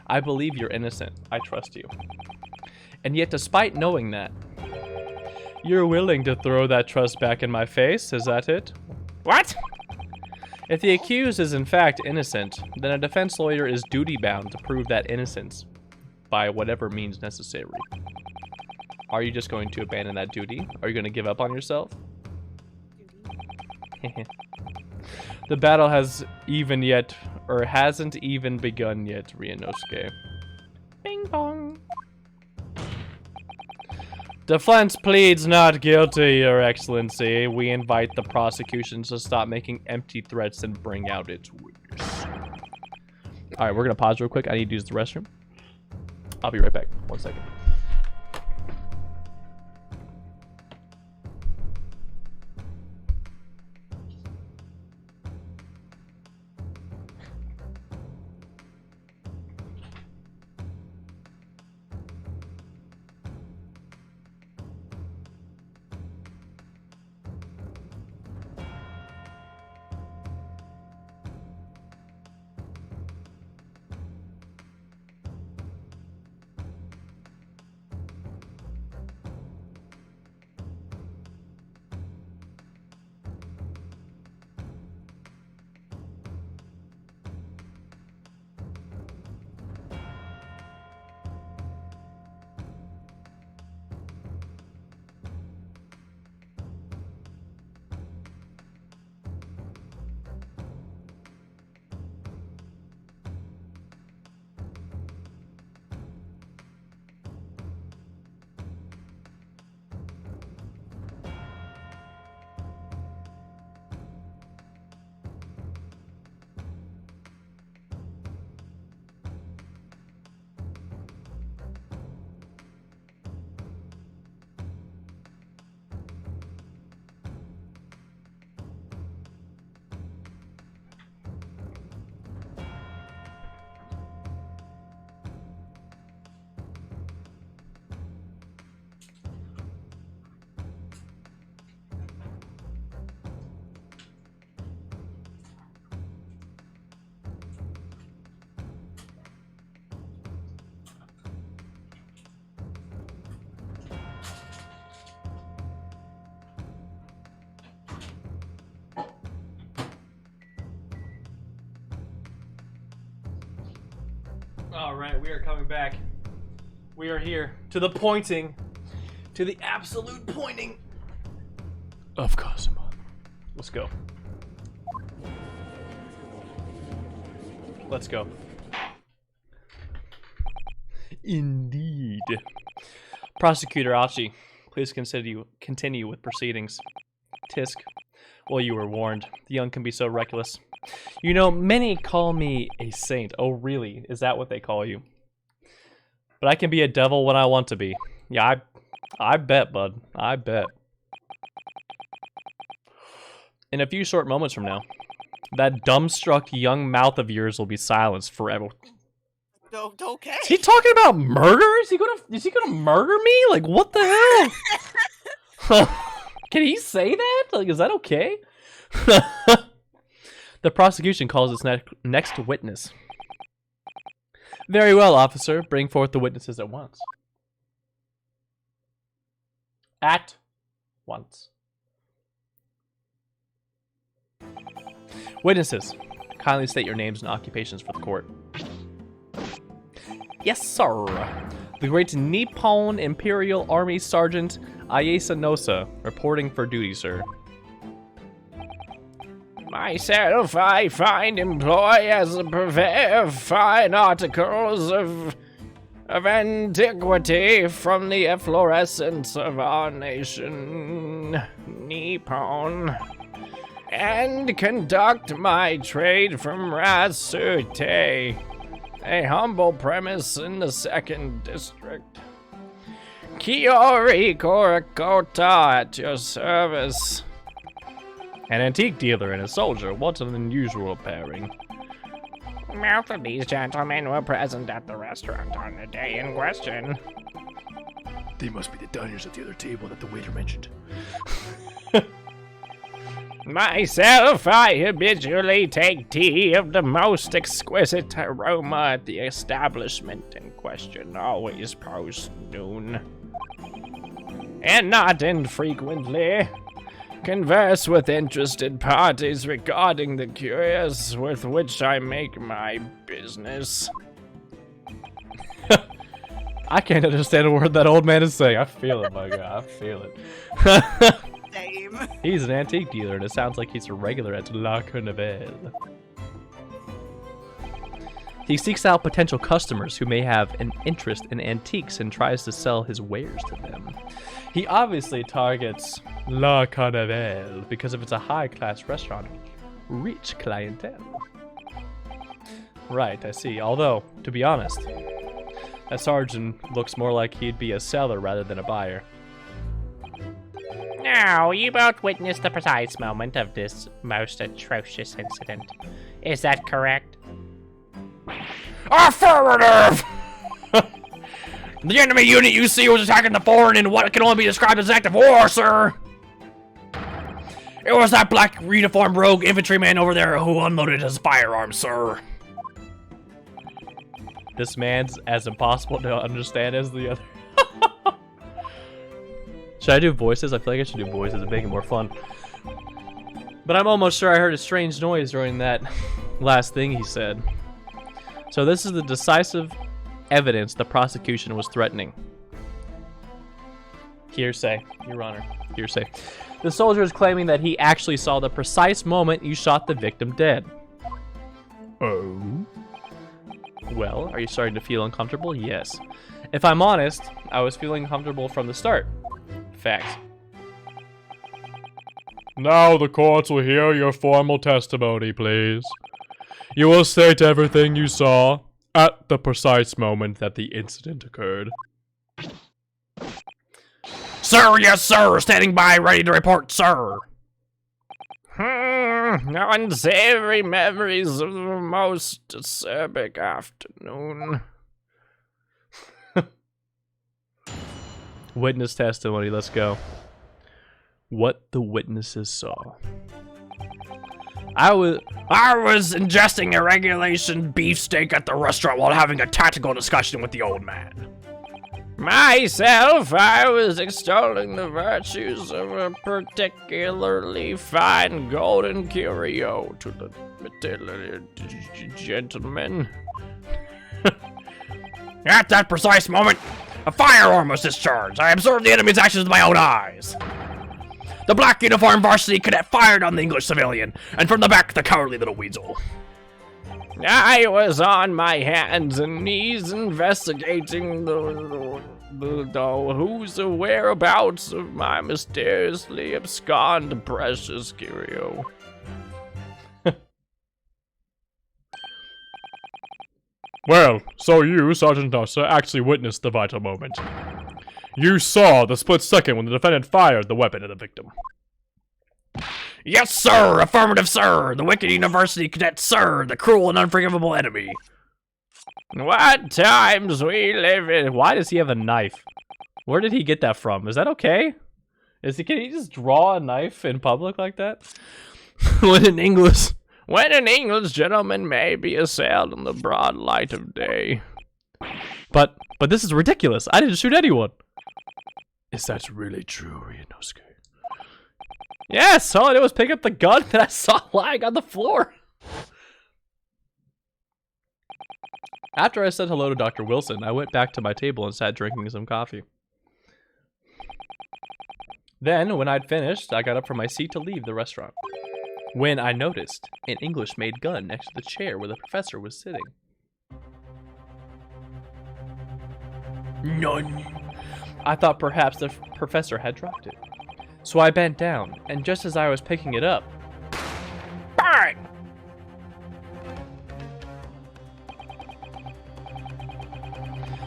I believe you're innocent. I trust you. And yet, despite knowing that, you're willing to throw that trust back in my face, is that it? What? If the accused is in fact innocent, then a defense lawyer is duty-bound to prove that innocence by whatever means necessary. Are you just going to abandon that duty? Are you going to give up on yourself? The battle hasn't even begun yet, Ryunosuke. Bing bong. Defense pleads not guilty, Your Excellency. We invite the prosecution to stop making empty threats and bring out its witness. Alright, we're gonna pause real quick. I need to use the restroom. I'll be right back. 1 second. All right, we are coming back. We are here to the pointing, to the absolute pointing of Cosmo. Let's go. Let's go. Indeed. Prosecutor Achi, please continue with proceedings. Tisk, well, you were warned. The young can be so reckless. You know, many call me a saint. Oh, really? Is that what they call you? But I can be a devil when I want to be. Yeah, I bet, bud. I bet. In a few short moments from now, that dumbstruck young mouth of yours will be silenced forever. Okay. Is he talking about murder? Is he gonna murder me? Like, what the hell? Can he say that? Like, is that okay? The prosecution calls its next witness. Very well, officer. Bring forth the witnesses at once. At once. Witnesses, kindly state your names and occupations for the court. Yes, sir. The Great Nippon Imperial Army Sergeant Ayesa Nosa, reporting for duty, sir. Myself, I find employ as a purveyor of fine articles of antiquity from the efflorescence of our nation, Nippon, and conduct my trade from Rasute, a humble premise in the 2nd District. Kiori Korakota at your service. An antique dealer and a soldier, what an unusual pairing. Both of these gentlemen were present at the restaurant on the day in question. They must be the diners at the other table that the waiter mentioned. Myself, I habitually take tea of the most exquisite aroma at the establishment in question, always post-noon. And not infrequently, converse with interested parties regarding the curious with which I make my business. I can't understand a word that old man is saying. I feel it, my guy. I feel it. Same. He's an antique dealer, and it sounds like he's a regular at La Carnival. He seeks out potential customers who may have an interest in antiques and tries to sell his wares to them. He obviously targets La Carnival because if it's a high-class restaurant, rich clientele. Right, I see. Although, to be honest, that sergeant looks more like he'd be a seller rather than a buyer. Now, you both witnessed the precise moment of this most atrocious incident. Is that correct? Affirmative! The enemy unit you see was attacking the fort in what can only be described as an act of war, sir! It was that black uniformed rogue infantryman over there who unloaded his firearm, sir. This man's as impossible to understand as the other. Should I do voices? I feel like I should do voices to make it more fun. But I'm almost sure I heard a strange noise during that last thing he said. So this is the decisive evidence the prosecution was threatening. Hearsay, Your Honor. Hearsay. The soldier is claiming that he actually saw the precise moment you shot the victim dead. Oh? Well, are you starting to feel uncomfortable? Yes. If I'm honest, I was feeling comfortable from the start. Facts. Now the courts will hear your formal testimony, please. You will state everything you saw at the precise moment that the incident occurred. Sir, yes, sir. Standing by, ready to report, sir. Unsavory memories of the most acerbic afternoon. Witness testimony, let's go. What the witnesses saw. I was ingesting a regulation beefsteak at the restaurant while having a tactical discussion with the old man. Myself, I was extolling the virtues of a particularly fine golden curio to the gentleman. At that precise moment, a firearm was discharged. I observed the enemy's actions with my own eyes. The black uniformed varsity cadet fired on the English civilian, and from the back, the cowardly little weasel. I was on my hands and knees investigating the who's the whereabouts of my mysteriously absconded precious curio. Well, so you, Sergeant Nusser, actually witnessed the vital moment. You saw the split second when the defendant fired the weapon at the victim. Yes, sir! Affirmative, sir! The wicked university cadet, sir! The cruel and unforgivable enemy! What times we live in. Why does he have a knife? Where did he get that from? Is that okay? Can he just draw a knife in public like that? When an English gentleman may be assailed in the broad light of day. But this is ridiculous. I didn't shoot anyone. Is that really true, Ryunosuke? Yes, all I did was pick up the gun that I saw lying on the floor. After I said hello to Dr. Wilson, I went back to my table and sat drinking some coffee. Then, when I'd finished, I got up from my seat to leave the restaurant. When I noticed an English-made gun next to the chair where the professor was sitting. None. I thought perhaps the professor had dropped it. So I bent down, and just as I was picking it up, bang!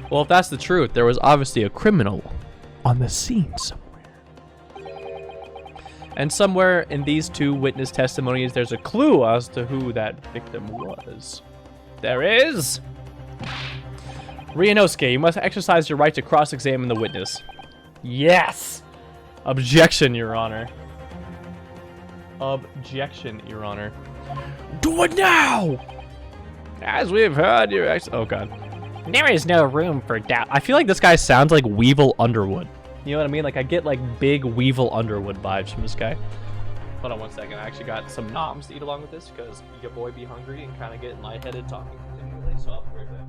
Well, if that's the truth, there was obviously a criminal on the scene somewhere. And somewhere in these two witness testimonies, there's a clue as to who that victim was. There is. Ryunosuke, you must exercise your right to cross-examine the witness. Yes! Objection, Your Honor. Objection, Your Honor. Do it now! As we've heard, your oh god. There is no room for doubt. I feel like this guy sounds like Weevil Underwood. You know what I mean? Like, I get, like, big Weevil Underwood vibes from this guy. Hold on one second. I actually got some noms to eat along with this because your boy be hungry and kind of getting lightheaded talking continually, so I'll be right back.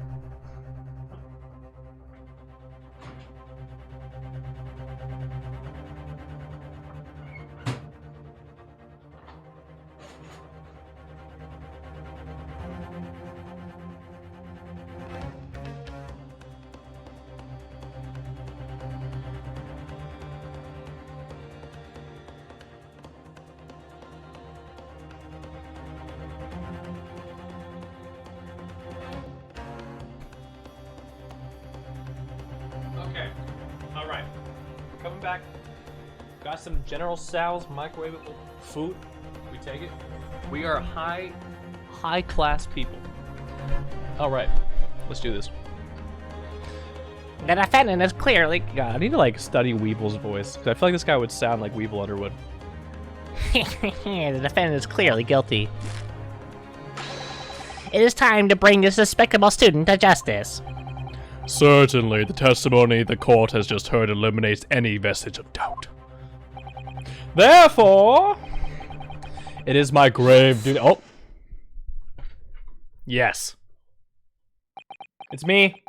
Okay, alright. We're coming back. Got some General Tso's microwavable food. We take it. We are high class people. Alright, let's do this. The defendant is clearly... God, I need to like study Weevil's voice, because I feel like this guy would sound like Weevil Underwood. The defendant is clearly guilty. It is time to bring this despicable student to justice. Certainly, the testimony the court has just heard eliminates any vestige of doubt. Therefore, it is my grave duty. Oh. Yes. It's me.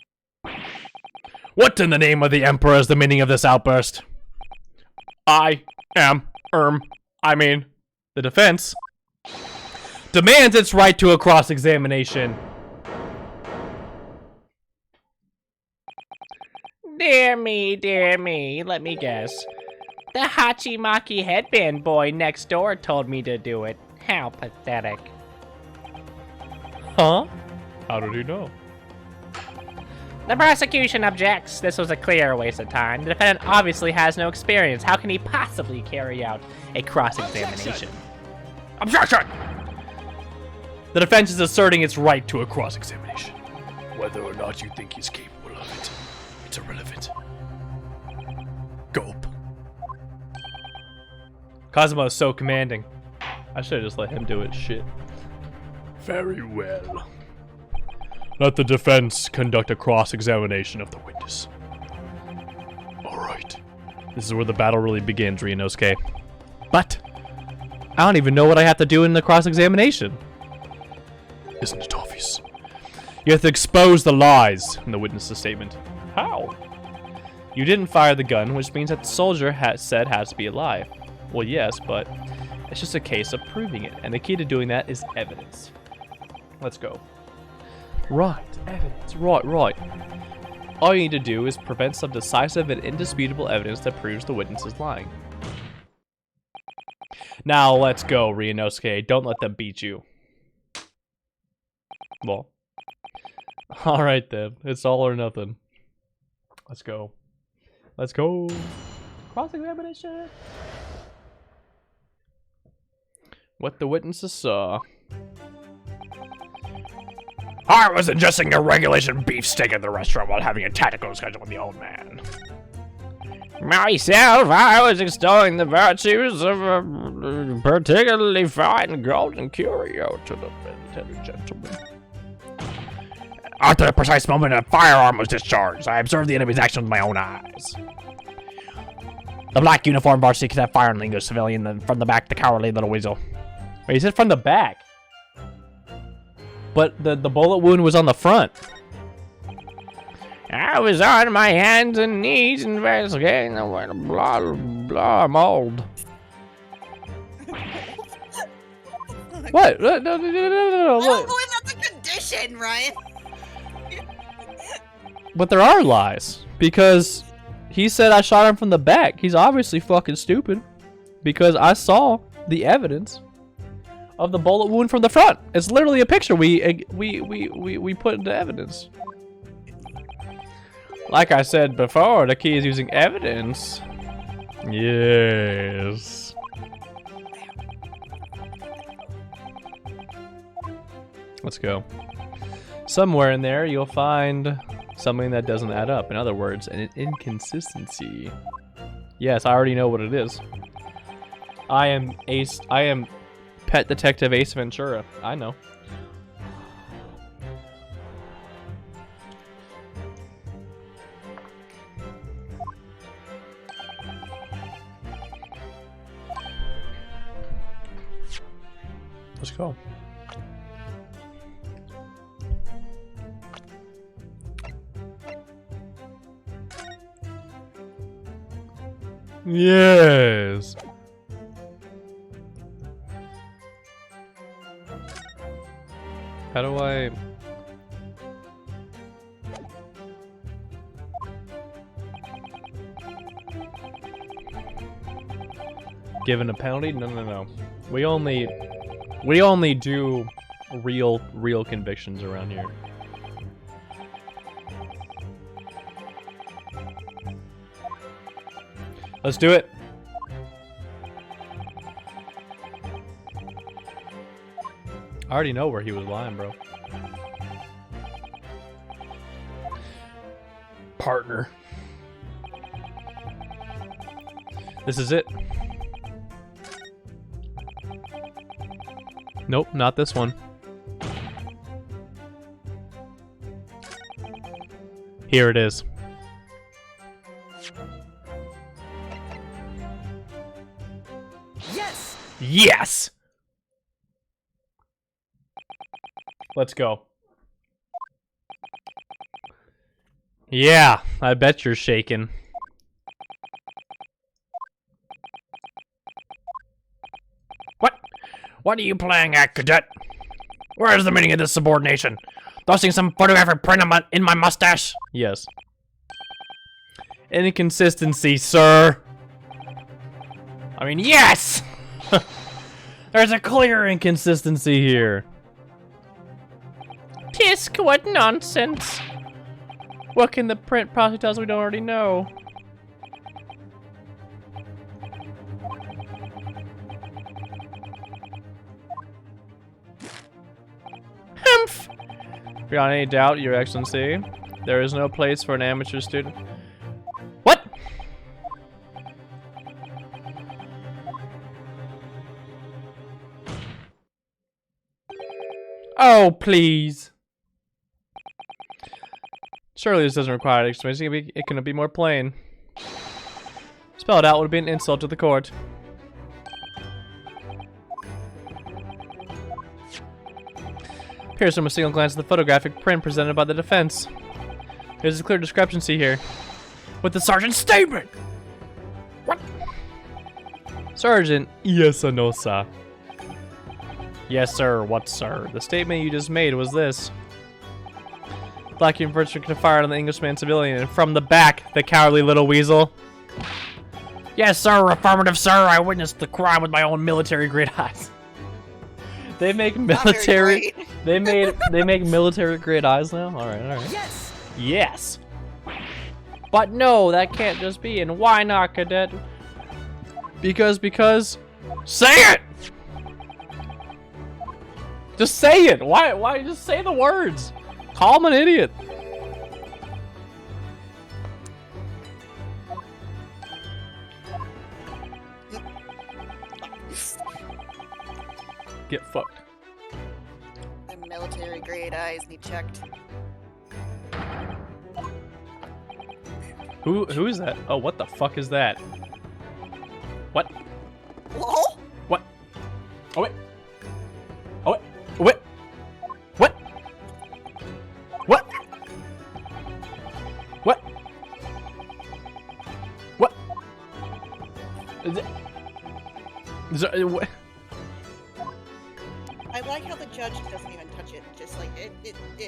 What in the name of the Emperor is the meaning of this outburst? The defense demands its right to a cross-examination. Dear me, let me guess. The Hachimaki headband boy next door told me to do it. How pathetic. Huh? How did he know? The prosecution objects. This was a clear waste of time. The defendant obviously has no experience. How can he possibly carry out a cross-examination? Objection! The defense is asserting its right to a cross-examination. Whether or not you think he's capable of it, it's irrelevant. Gulp. Kazuma is so commanding. I should have just let him do it. Shit. Very well. Let the defense conduct a cross-examination of the witness. Alright. This is where the battle really begins, Ryunosuke. But I don't even know what I have to do in the cross-examination. Isn't it obvious? You have to expose the lies in the witness's statement. How? You didn't fire the gun, which means that the soldier said has to be alive. Well, yes, but it's just a case of proving it, and the key to doing that is evidence. Let's go. Right, evidence. Right. All you need to do is prevent some decisive and indisputable evidence that proves the witness is lying. Now, let's go, Ryunosuke. Don't let them beat you. Well. Alright then. It's all or nothing. Let's go. Let's go. Cross-examination. What the witnesses saw. I was ingesting a regulation beefsteak at the restaurant while having a tactical discussion with the old man. Myself, I was extolling the virtues of a particularly fine golden curio to the military gentleman. At the precise moment a firearm was discharged, I observed the enemy's action with my own eyes. The black uniformed varsity cadet fired on the English civilian from the back, the cowardly little weasel. Wait, he said from the back. But the bullet wound was on the front. I was on my hands and knees investigating the blah mold. What? No. I don't believe that's a condition, Ryan. But there are lies. Because he said I shot him from the back. He's obviously fucking stupid. Because I saw the evidence of the bullet wound from the front. It's literally a picture we put into evidence. Like I said before, the key is using evidence. Yes. Let's go. Somewhere in there you'll find something that doesn't add up. In other words, an inconsistency. Yes, I already know what it is. I am Pet Detective Ace Ventura. I know. Let's go. Yes. How do I... Given a penalty? No. We only do real convictions around here. Let's do it. I already know where he was lying, bro. Partner. This is it. Nope, not this one. Here it is. Yes! Yes! Let's go. Yeah, I bet you're shaking. What are you playing at, cadet? Where is the meaning of this subordination? Thrusting some photographic print in my mustache? Yes. Inconsistency, sir. I mean, yes! There's a clear inconsistency here. Tisk, what nonsense. What can the print possibly tell us we don't already know? Humph. Beyond any doubt, Your Excellency, there is no place for an amateur student. What? Oh, please. Surely this doesn't require an explanation. It can be more plain. Spelled out would be an insult to the court. appears from a single glance at the photographic print presented by the defense. There's a clear discrepancy here with the sergeant's statement. What? Sergeant, yes or no, sir? Yes, sir. What, sir? The statement you just made was this. Black University fired on the Englishman civilian, and from the back, the cowardly little weasel. Yes, sir. Affirmative, sir. I witnessed the crime with my own military-grade eyes. They make military. They make military-grade eyes now. All right, all right. Yes. Yes. But no, that can't just be. And why not, cadet? Because. Say it. Just say it. Why? Just say the words. Call him an idiot. Get fucked. The military grade eyes need checked. Who is that? Oh, what the fuck is that? What? Lol. What? Oh wait. Oh wait. Oh, wait. What? What? What? What? Is it, what? I like how the judge doesn't even touch it. Just like it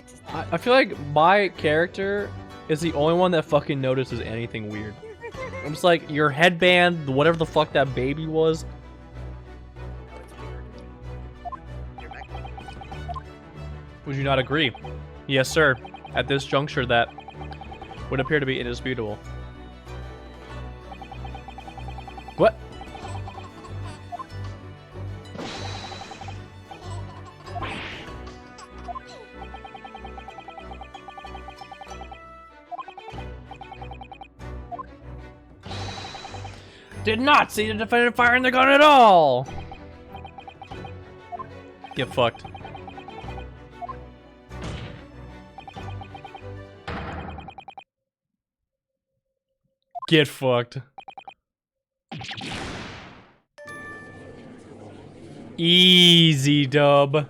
just. I feel like my character is the only one that fucking notices anything weird. I'm just like, your headband, whatever the fuck that baby was. You're back. Would you not agree? Yes, sir. At this juncture, that would appear to be indisputable. What? Did not see the defendant firing the gun at all. Get fucked. Get fucked. Easy dub.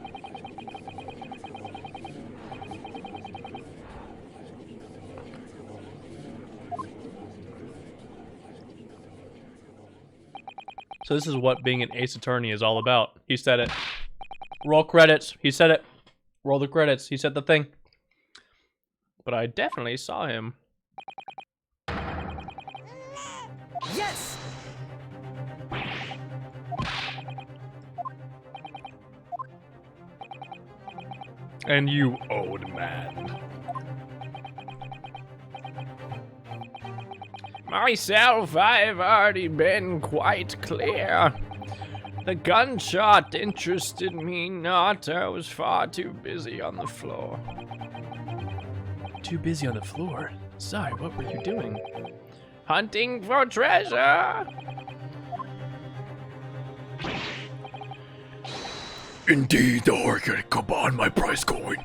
So this is what being an ace attorney is all about. He said it. Roll credits. He said it. Roll the credits. He said the thing. But I definitely saw him. Yes. And you, old man. Myself, I've already been quite clear. The gunshot interested me not. I was far too busy on the floor. Too busy on the floor. Sorry, what were you doing? Hunting for treasure. Indeed, the orchid come on my prize coin.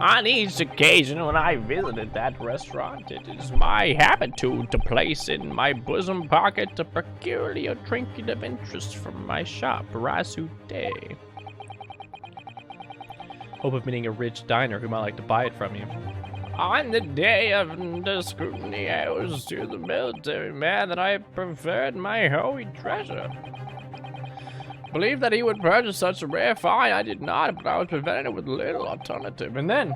On each occasion when I visited that restaurant, it is my habitude to place in my bosom pocket a peculiar trinket of interest from my shop, Rasu Day. Hope of meeting a rich diner who might like to buy it from you. On the day of the scrutiny, I was to the military man that I preferred my holy treasure. Believed that he would purchase such a rare find. I did not, but I was prevented with little alternative. And then,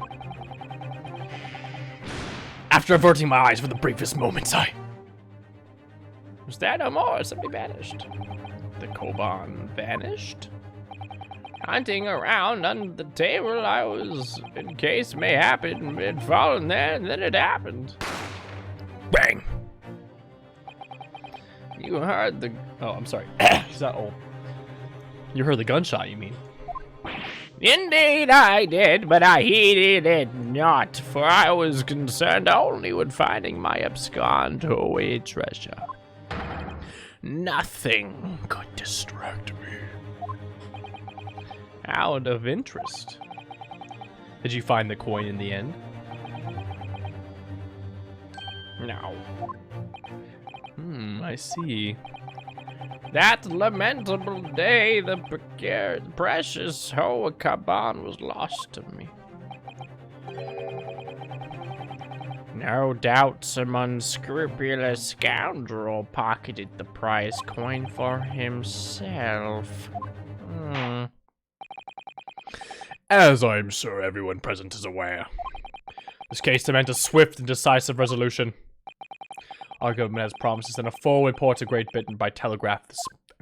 After averting my eyes for the briefest moments, was there no more? Simply vanished. The Koban vanished. Hunting around under the table, I was, in case may happen, had fallen there, and then it happened. bang! You heard the... Oh, I'm sorry. He's not old. You heard the gunshot, you mean? Indeed I did, but I heeded it not, for I was concerned only with finding my abscond away treasure. Nothing could distract me. Out of interest. Did you find the coin in the end? No. I see. That lamentable day, the precious Ohmmin was lost to me. No doubt some unscrupulous scoundrel pocketed the prize coin for himself. As I'm sure everyone present is aware, this case demands a swift and decisive resolution. Our government has promised to send a full report to Great Britain by telegraph this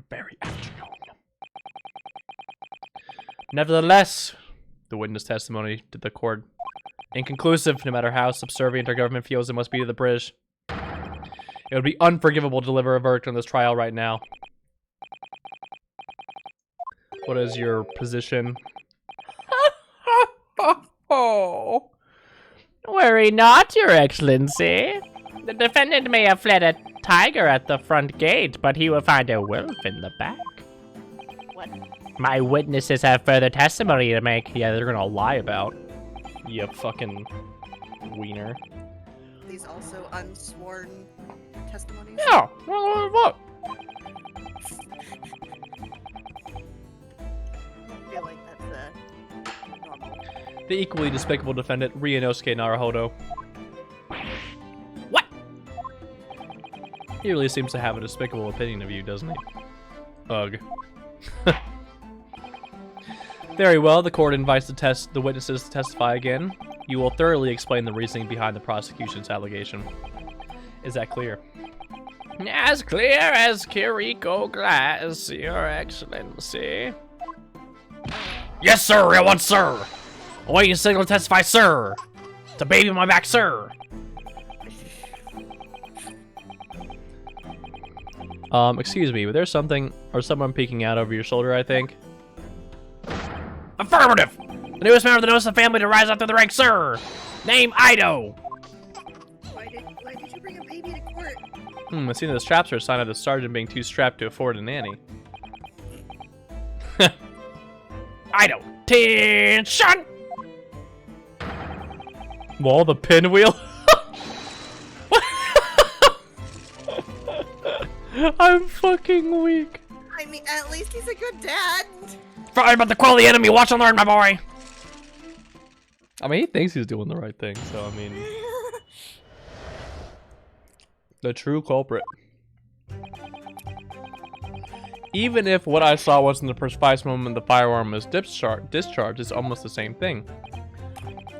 very afternoon. Nevertheless, the witness testimony to the court inconclusive, no matter how subservient our government feels it must be to the British. It would be unforgivable to deliver a verdict on this trial right now. What is your position? Oh. Worry not, Your Excellency. The defendant may have fled a tiger at the front gate, but he will find a wolf in the back. What? My witnesses have further testimony to make. Yeah, they're gonna lie about. You fucking wiener. These also unsworn testimonies? Yeah, well, look. I feel like that's normal. The equally despicable defendant, Ryunosuke Naruhodo. What? He really seems to have a despicable opinion of you, doesn't he? Ugh. Very well, the court invites the witnesses to testify again. You will thoroughly explain the reasoning behind the prosecution's allegation. Is that clear? As clear as Kiriko glass, Your Excellency. Yes, sir, at once, sir. Awaiting signal to testify, sir. It's a baby on my back, sir. Excuse me, but there's something or someone peeking out over your shoulder, I think. Affirmative. The newest member of the Nosa family to rise up through the ranks, sir. Name Ido. Why did you bring a baby to court? It seems the straps are a sign of the sergeant being too strapped to afford a nanny. Ido. Attention. Wall the pinwheel? I'm fucking weak. I mean, at least he's a good dad. Sorry about the quality enemy. Watch and learn, my boy. I mean, he thinks he's doing the right thing, so I mean... The true culprit. Even if what I saw wasn't the precise moment the firearm was discharged, it's almost the same thing.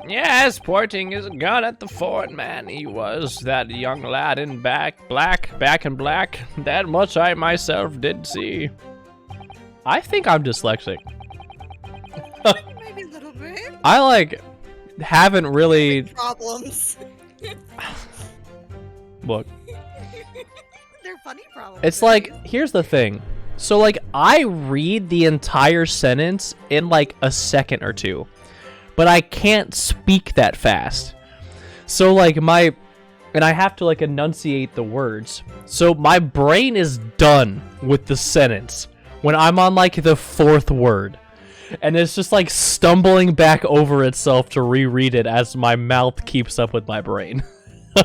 Yes, pointing his gun at the foreign man, he was that young lad in back in black. That much I myself did see. I think I'm dyslexic. Maybe a little bit. I, like, haven't really... Problems. Look. They're funny problems. It's like, here's the thing. So, like, I read the entire sentence in, like, a second or two. But I can't speak that fast. So, like, and I have to, like, enunciate the words. So my brain is done with the sentence when I'm on, like, the fourth word. And it's just, like, stumbling back over itself to reread it as my mouth keeps up with my brain. Does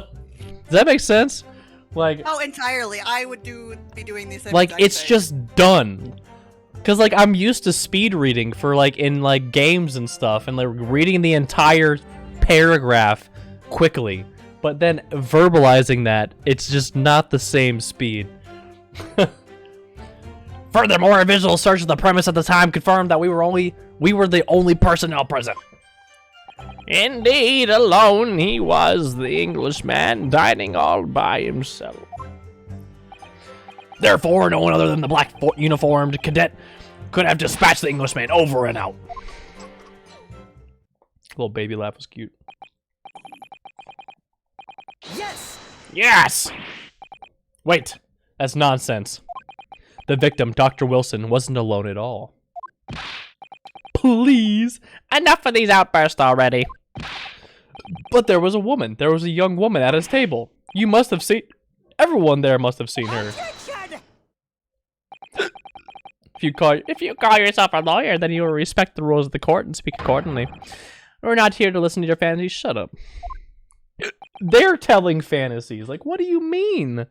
that make sense? Like, oh, entirely. I would be doing the same. like, exact it's thing. just done. Cause like I'm used to speed reading for like in like games and stuff, and like reading the entire paragraph quickly, but then verbalizing that it's just not the same speed. Furthermore, a visual search of the premise at the time confirmed that we were the only personnel present. Indeed, alone he was, the Englishman, dining all by himself. Therefore, no one other than the black uniformed cadet could have dispatched the Englishman over and out. Little baby laugh was cute. Yes. Yes! Wait, that's nonsense. The victim, Dr. Wilson, wasn't alone at all. Please! Enough of these outbursts already. But there was a woman. There was a young woman at his table. You must have seen... Everyone there must have seen her. If you call yourself a lawyer, then you will respect the rules of the court and speak accordingly. We're not here to listen to your fantasies. Shut up. They're telling fantasies. Like, what do you mean?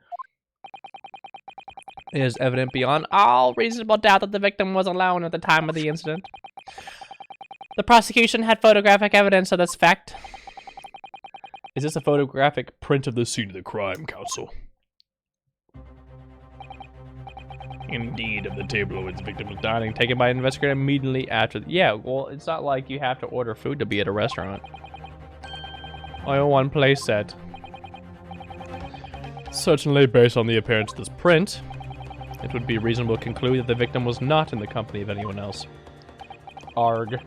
It is evident beyond all reasonable doubt that the victim was alone at the time of the incident. The prosecution had photographic evidence of this fact. Is this a photographic print of the scene of the crime, counsel? Indeed, of the table on which the victim was dining, Taken by an investigator immediately after. Yeah, well, it's not like you have to order food to be at a restaurant. Only one place set. Certainly, based on the appearance of this print, it would be reasonable to conclude that the victim was not in the company of anyone else. Arg.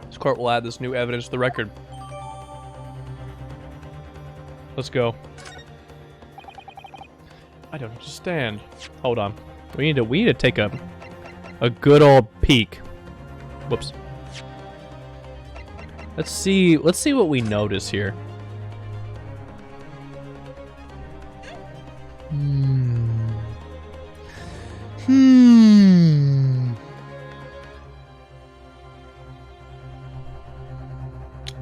This court will add this new evidence to the record. Let's go. I don't understand. Hold on. We need to take a good old peek. Whoops. Let's see what we notice here.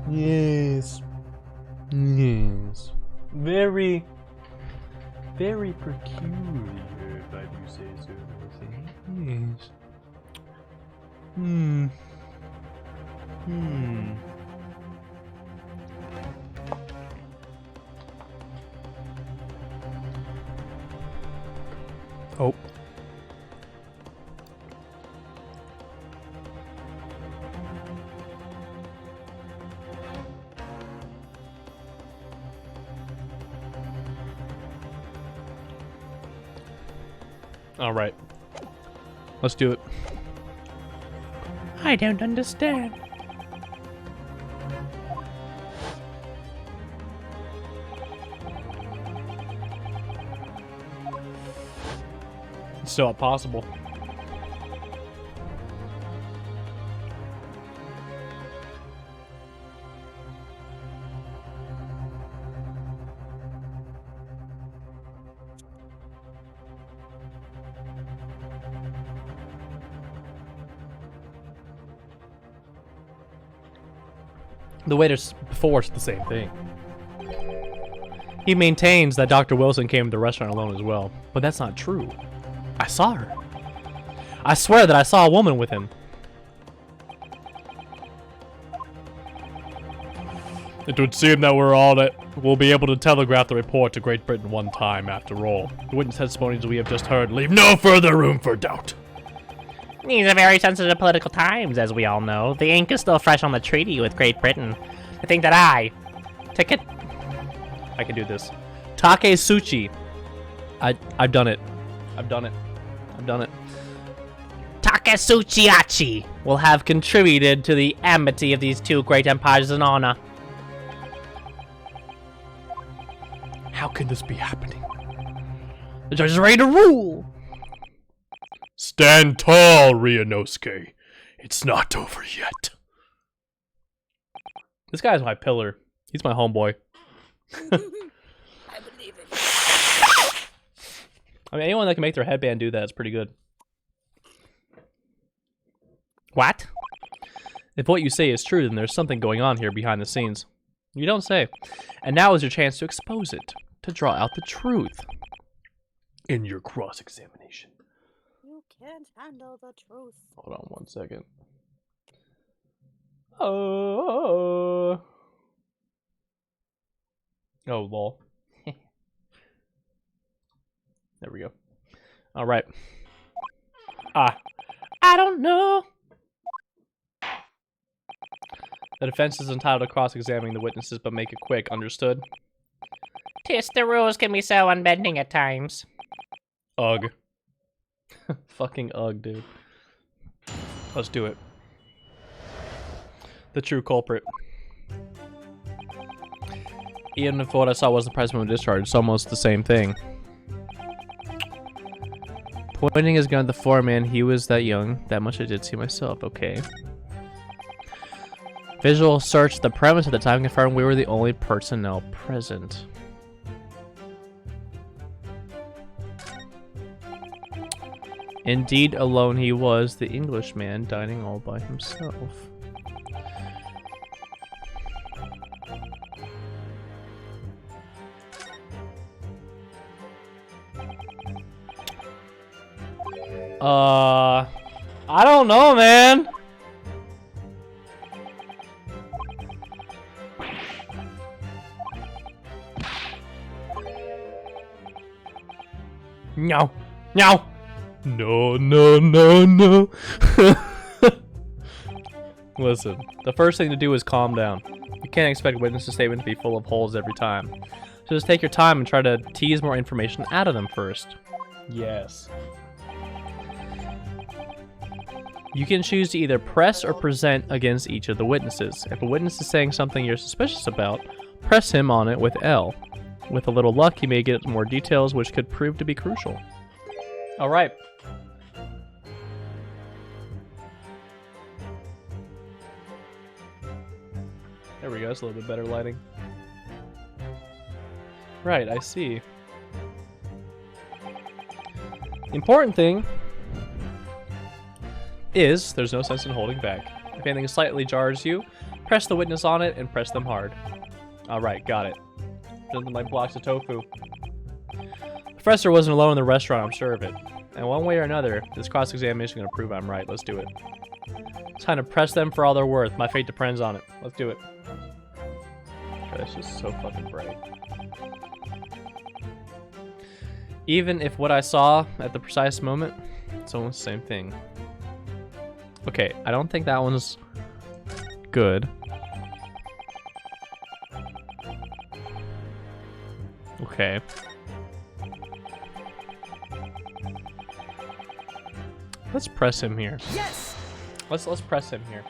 Yes. Yes. Very peculiar, if I do say so. Yes. Oh. All right. Let's do it. I don't understand. It's still possible. The waiters before it's the same thing. He maintains that Dr. Wilson came to the restaurant alone as well, but that's not true. I saw her. I swear that I saw a woman with him. It would seem that we'll be able to telegraph the report to Great Britain one time after all. The witness testimonies we have just heard leave no further room for doubt. These are very sensitive political times, as we all know. The ink is still fresh on the treaty with Great Britain. I think that I can do this. Taketsuchi. I've done it. I've done it. I've done it. Taketsuchi will have contributed to the amity of these two great empires in honor. How can this be happening? The judge is ready to rule. Stand tall, Ryunosuke. It's not over yet. This guy's my pillar. He's my homeboy. I believe it. I mean, anyone that can make their headband do that is pretty good. What? If what you say is true, then there's something going on here behind the scenes. You don't say. And now is your chance to expose it, to draw out the truth. In your cross-examination. You can't handle the truth. Hold on 1 second. Oh, lol. There we go. All right. I don't know. The defense is entitled to cross-examining the witnesses, but make it quick. Understood? Tis, the rules can be so unbending at times. Ugh. Fucking ugh, dude. Let's do it. The true culprit. Even if what I saw wasn't present when discharged, it's almost the same thing. Pointing his gun at the foreman, he was that young. That much I did see myself. Okay. Visual search the premise at the time confirmed we were the only personnel present. Indeed, alone he was, the Englishman, dining all by himself. I don't know, man. No. No. No, no, no, no. Listen, the first thing to do is calm down. You can't expect witness statement to be full of holes every time. So just take your time and try to tease more information out of them first. Yes. You can choose to either press or present against each of the witnesses. If a witness is saying something you're suspicious about, press him on it with L. With a little luck, you may get more details which could prove to be crucial. Alright. There we go, that's a little bit better lighting. Right, I see. The important thing is there's no sense in holding back. If anything slightly jars you, press the witness on it and press them hard. Alright, got it. Doesn't like blocks of tofu. The professor wasn't alone in the restaurant, I'm sure of it. And one way or another, this cross-examination is going to prove I'm right. Let's do it. It's time to press them for all they're worth. My fate depends on it. Let's do it. God, it's just so fucking bright. Even if what I saw at the precise moment, it's almost the same thing. Okay, I don't think that one's good. Okay. Let's press him here. Yes! Let's press him here.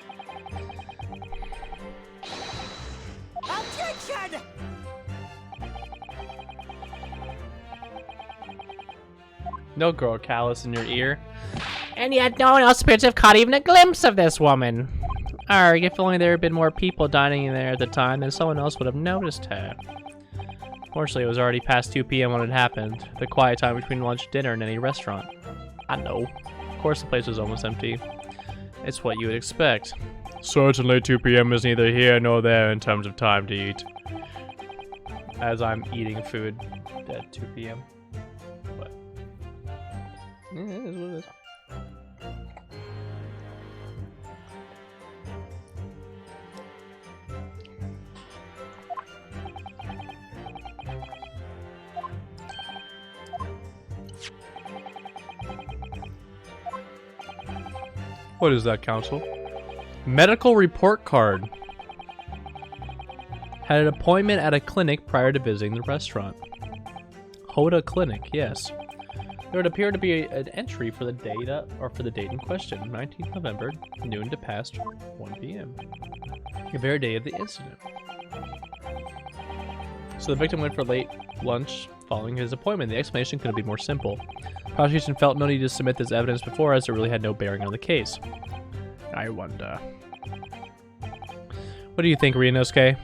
Objection! No girl callus in your ear. And yet no one else appears to have caught even a glimpse of this woman. Arg, if only there had been more people dining in there at the time, then someone else would have noticed her. Fortunately, it was already past 2 p.m. when it happened. The quiet time between lunch and dinner in any restaurant. I know. Of course the place was almost empty. It's what you would expect. Certainly 2 p.m. is neither here nor there in terms of time to eat. As I'm eating food at 2 p.m. But it is what it is. What is that, counsel? Medical report card. Had an appointment at a clinic prior to visiting the restaurant. Hoda Clinic, yes. There would appear to be an entry for the data or for the date in question, 19th November, noon to past 1 p.m. The very day of the incident. So the victim went for late lunch following his appointment. The explanation couldn't be more simple. Prosecution felt no need to submit this evidence before, as it really had no bearing on the case. I wonder. What do you think, Ryunosuke?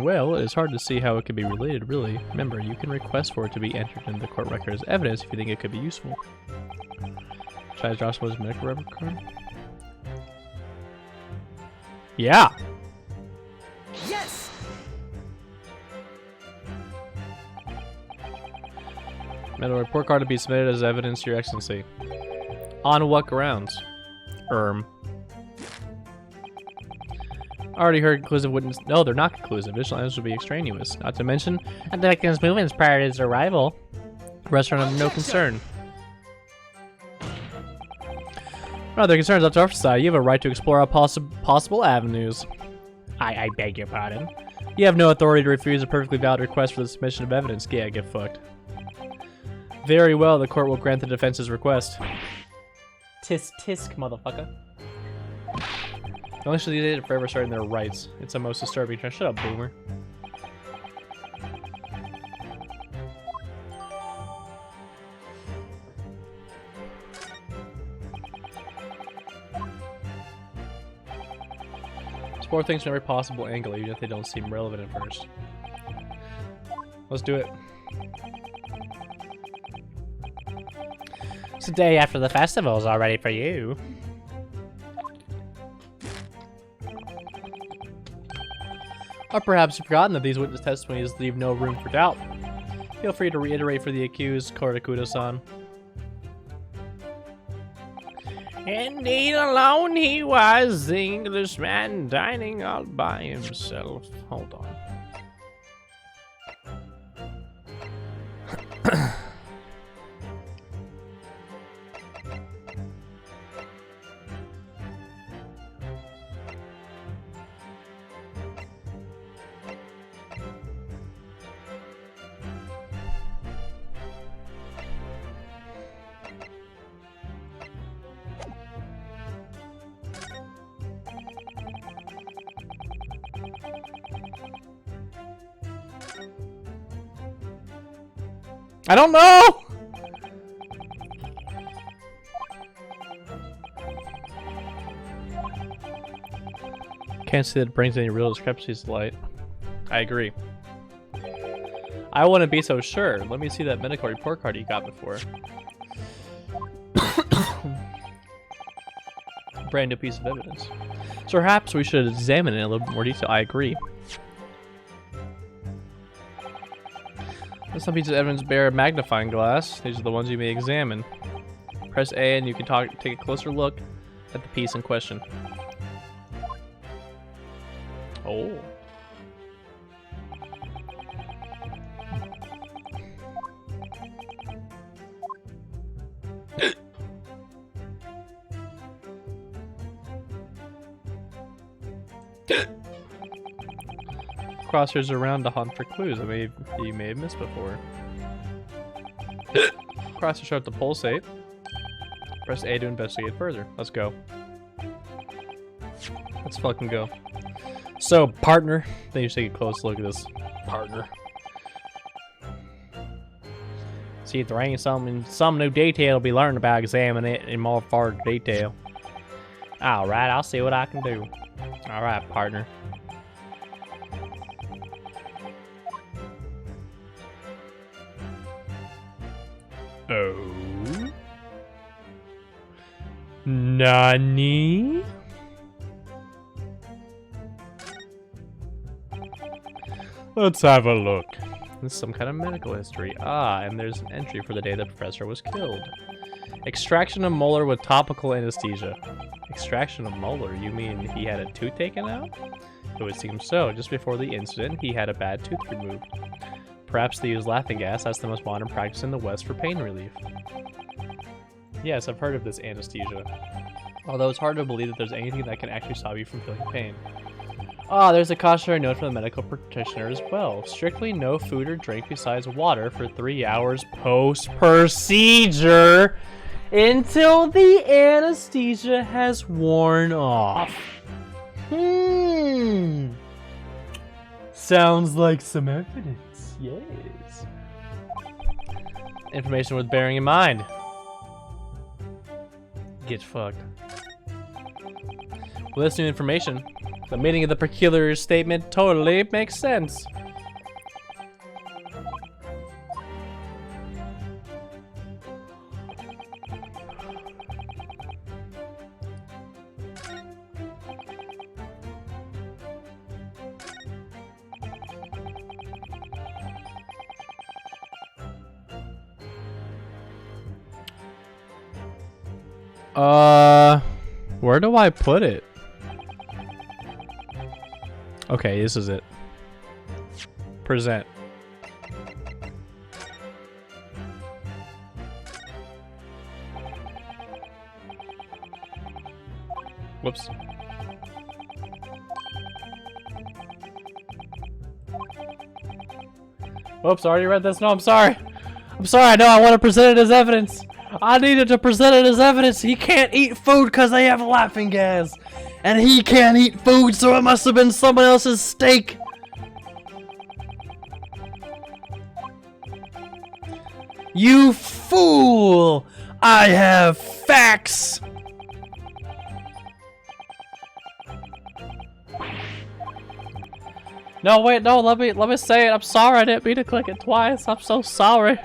Well, it's hard to see how it could be related, really. Remember, you can request for it to be entered into the court record as evidence if you think it could be useful. Should I draw someone's medical record card? Yeah! Yes! Medical report card to be submitted as evidence, Your Excellency. On what grounds? Already heard conclusive witness. No, they're not conclusive. Additional evidence would be extraneous. Not to mention, And the victim's movements prior to his arrival. restaurant of no concern. No other concerns up to our side. You have a right to explore all possible avenues. I beg your pardon. You have no authority to refuse a perfectly valid request for the submission of evidence. Yeah, get fucked. Very well, the court will grant the defense's request. Tisk tisk, motherfucker. Only should they did it forever starting their rights. It's the most disturbing trend. Shut up, boomer. Explore things from every possible angle, even if they don't seem relevant at first. Let's do it. It's the day after the festival's all ready for you. Or perhaps you've forgotten that these witness testimonies leave no room for doubt. Feel free to reiterate for the accused, Korakudo-san. Indeed, alone he was, the Englishman dining all by himself. Hold on. I don't know! Can't see that it brings any real discrepancies to light. I agree. I wouldn't be so sure. Let me see that medical report card you got before. Brand new piece of evidence. So perhaps we should examine it in a little bit more detail. I agree. Some pieces of evidence bear a magnifying glass. These are the ones you may examine. Press A and you can take a closer look at the piece in question. Oh. Crosshairs around to hunt for clues that you may have missed before. Crosshairs start to pulsate. Press A to investigate further. Let's go. Let's fucking go. So, partner. Then you take a close look at this. Partner. See if there ain't some new detail to be learned about examining it in more further detail. Alright, I'll see what I can do. Alright, partner. Oh. Nani? Let's have a look. This is some kind of medical history. Ah, and there's an entry for the day the professor was killed. Extraction of molar with topical anesthesia. Extraction of molar? You mean he had a tooth taken out? It would seem so. Just before the incident, he had a bad tooth removed. Perhaps they use laughing gas as the most modern practice in the West for pain relief. Yes, I've heard of this anesthesia. Although it's hard to believe that there's anything that can actually stop you from feeling pain. Ah, there's a cautionary note from the medical practitioner as well. Strictly no food or drink besides water for 3 hours post-procedure until the anesthesia has worn off. Sounds like some evidence. Yes. Information worth bearing in mind. Get fucked. With this new information, the meaning of the peculiar statement totally makes sense. Where do I put it? Okay, this is it. Present. Whoops. Whoops, I already read this. No, I'm sorry. I'm sorry, I know I want to present it as evidence. I needed to present it as evidence. He can't eat food because they have laughing gas. And he can't eat food, so it must have been someone else's steak. You fool! I have facts! No, wait, no, let me say it. I'm sorry, I didn't mean to click it twice. I'm so sorry.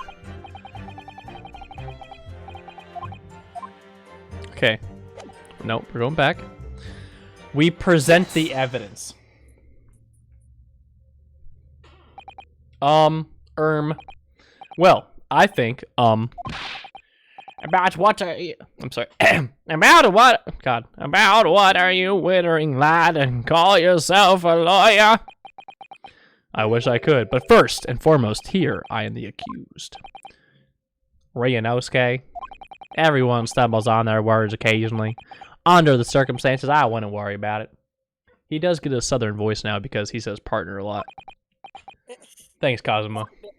Okay. Nope, we're going back. We present the evidence. Well, I think, About what are you... I'm sorry. About what... God. About what are you wittering, lad, and call yourself a lawyer? I wish I could, but first and foremost, here I am the accused. Ryanosuke. Everyone stumbles on their words occasionally. Under the circumstances, I wouldn't worry about it. He does get a southern voice now because he says partner a lot. Thanks, Kazuma. His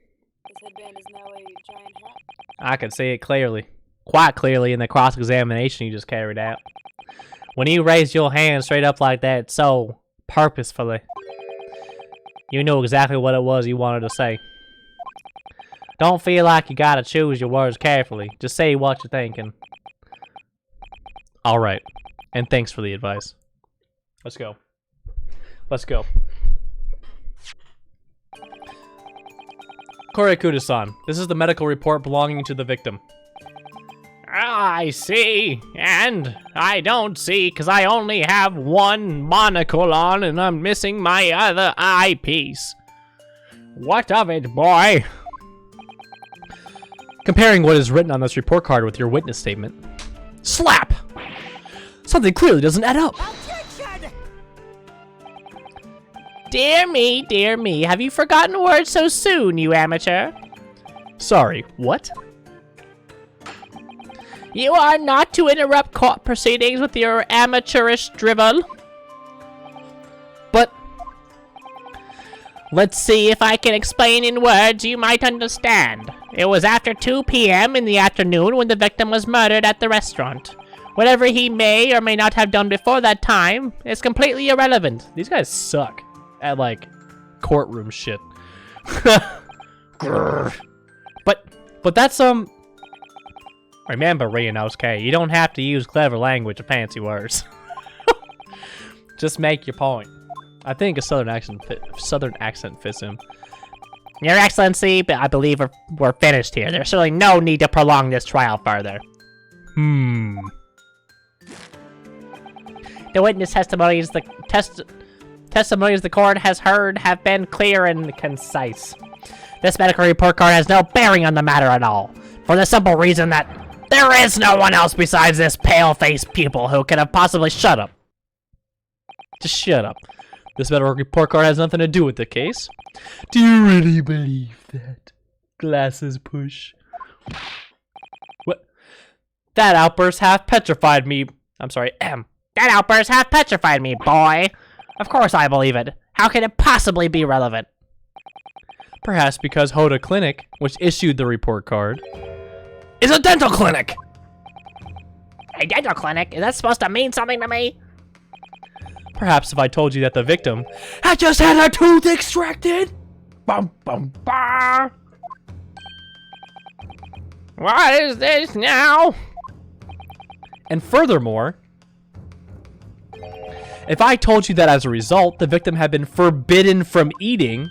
headband is now a giant hat. I can see it clearly. Quite clearly in the cross-examination you just carried out. When you raised your hand straight up like that so purposefully, you knew exactly what it was you wanted to say. Don't feel like you gotta choose your words carefully. Just say what you're thinking. Alright. And thanks for the advice. Let's go. Let's go. Korekuta-san, this is the medical report belonging to the victim. I see. And I don't see because I only have one monocle on and I'm missing my other eyepiece. What of it, boy? Comparing what is written on this report card with your witness statement. Slap! Something clearly doesn't add up. Dear me, have you forgotten words so soon, you amateur? Sorry, what? You are not to interrupt court proceedings with your amateurish drivel. But... Let's see if I can explain in words you might understand. It was after 2 p.m. in the afternoon when the victim was murdered at the restaurant. Whatever he may or may not have done before that time is completely irrelevant. These guys suck at, like, courtroom shit. But that's, Remember, Ryanosuke, you don't have to use clever language or fancy words. Just make your point. I think a southern accent fits him. Your Excellency, I believe we're finished here. There's certainly no need to prolong this trial further. Hmm. The witness testimonies the court has heard have been clear and concise. This medical report card has no bearing on the matter at all, for the simple reason that there is no one else besides this pale-faced pupil who could have possibly... Shut up. Just shut up. This medical report card has nothing to do with the case. Do you really believe that? Glasses push. What? That outburst half petrified me. I'm sorry, That outburst half petrified me, boy. Of course I believe it. How can it possibly be relevant? Perhaps because Hoda Clinic, which issued the report card, is a dental clinic! A dental clinic? Is that supposed to mean something to me? Perhaps if I told you that the victim had just had her tooth extracted? Bum bum ba. What is this now? And furthermore, if I told you that as a result, the victim had been forbidden from eating,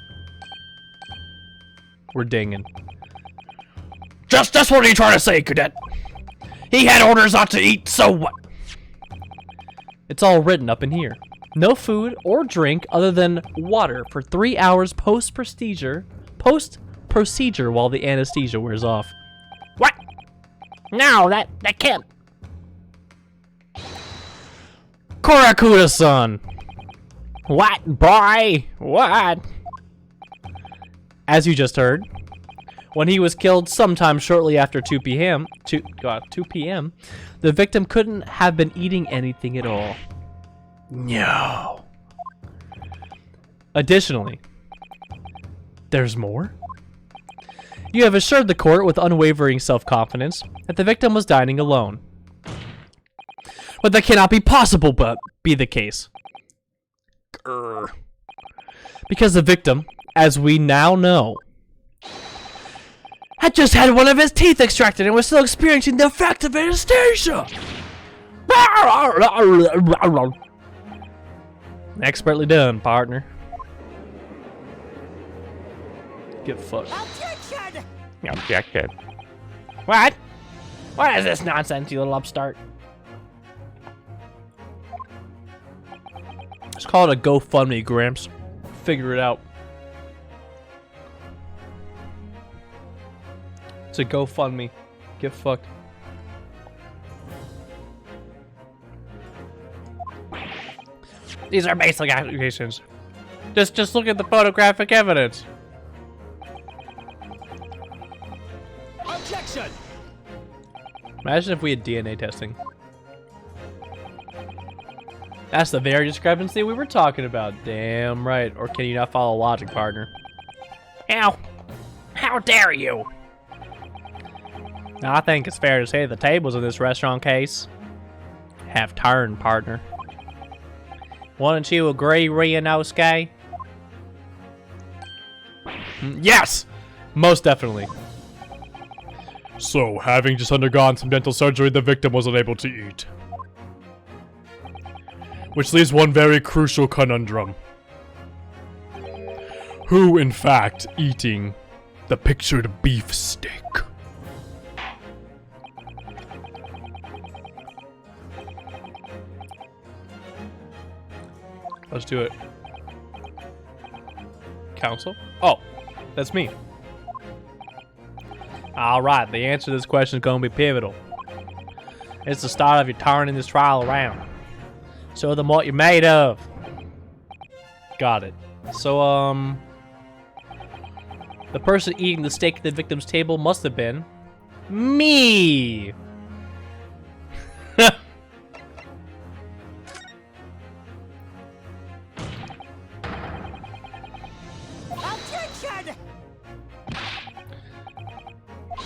we're dinging. Just what are you trying to say, Cadet? He had orders not to eat, so what? It's all written up in here. No food or drink other than water for 3 hours post-procedure while the anesthesia wears off. What? No, that can't... Korekuta-san! What, boy? What? As you just heard, when he was killed sometime shortly after 2 p.m., the victim couldn't have been eating anything at all. No. Additionally, there's more. You have assured the court with unwavering self-confidence that the victim was dining alone. But that cannot be possible but be the case. Grr. Because the victim, as we now know, had just had one of his teeth extracted and was still experiencing the effect of anesthesia. Expertly done, partner. Get fucked. Objection. What? What is this nonsense, you little upstart? Just call it a GoFundMe, Gramps. Figure it out. It's a GoFundMe. Get fucked. These are basic accusations. Just look at the photographic evidence. Objection! Imagine if we had DNA testing. That's the very discrepancy we were talking about. Damn right. Or can you not follow logic, partner? Ow. How dare you? Now, I think it's fair to say the tables in this restaurant case have turned, partner. Wouldn't you agree, Ryunosuke? Yes! Most definitely. So, having just undergone some dental surgery, the victim was unable to eat. Which leaves one very crucial conundrum. Who, in fact, eating the pictured beef steak? Let's do it. Counsel? Oh, that's me. Alright, the answer to this question is going to be pivotal. It's the start of you turning this trial around. Show them what you're made of. Got it. So, the person eating the steak at the victim's table must have been me. Objection!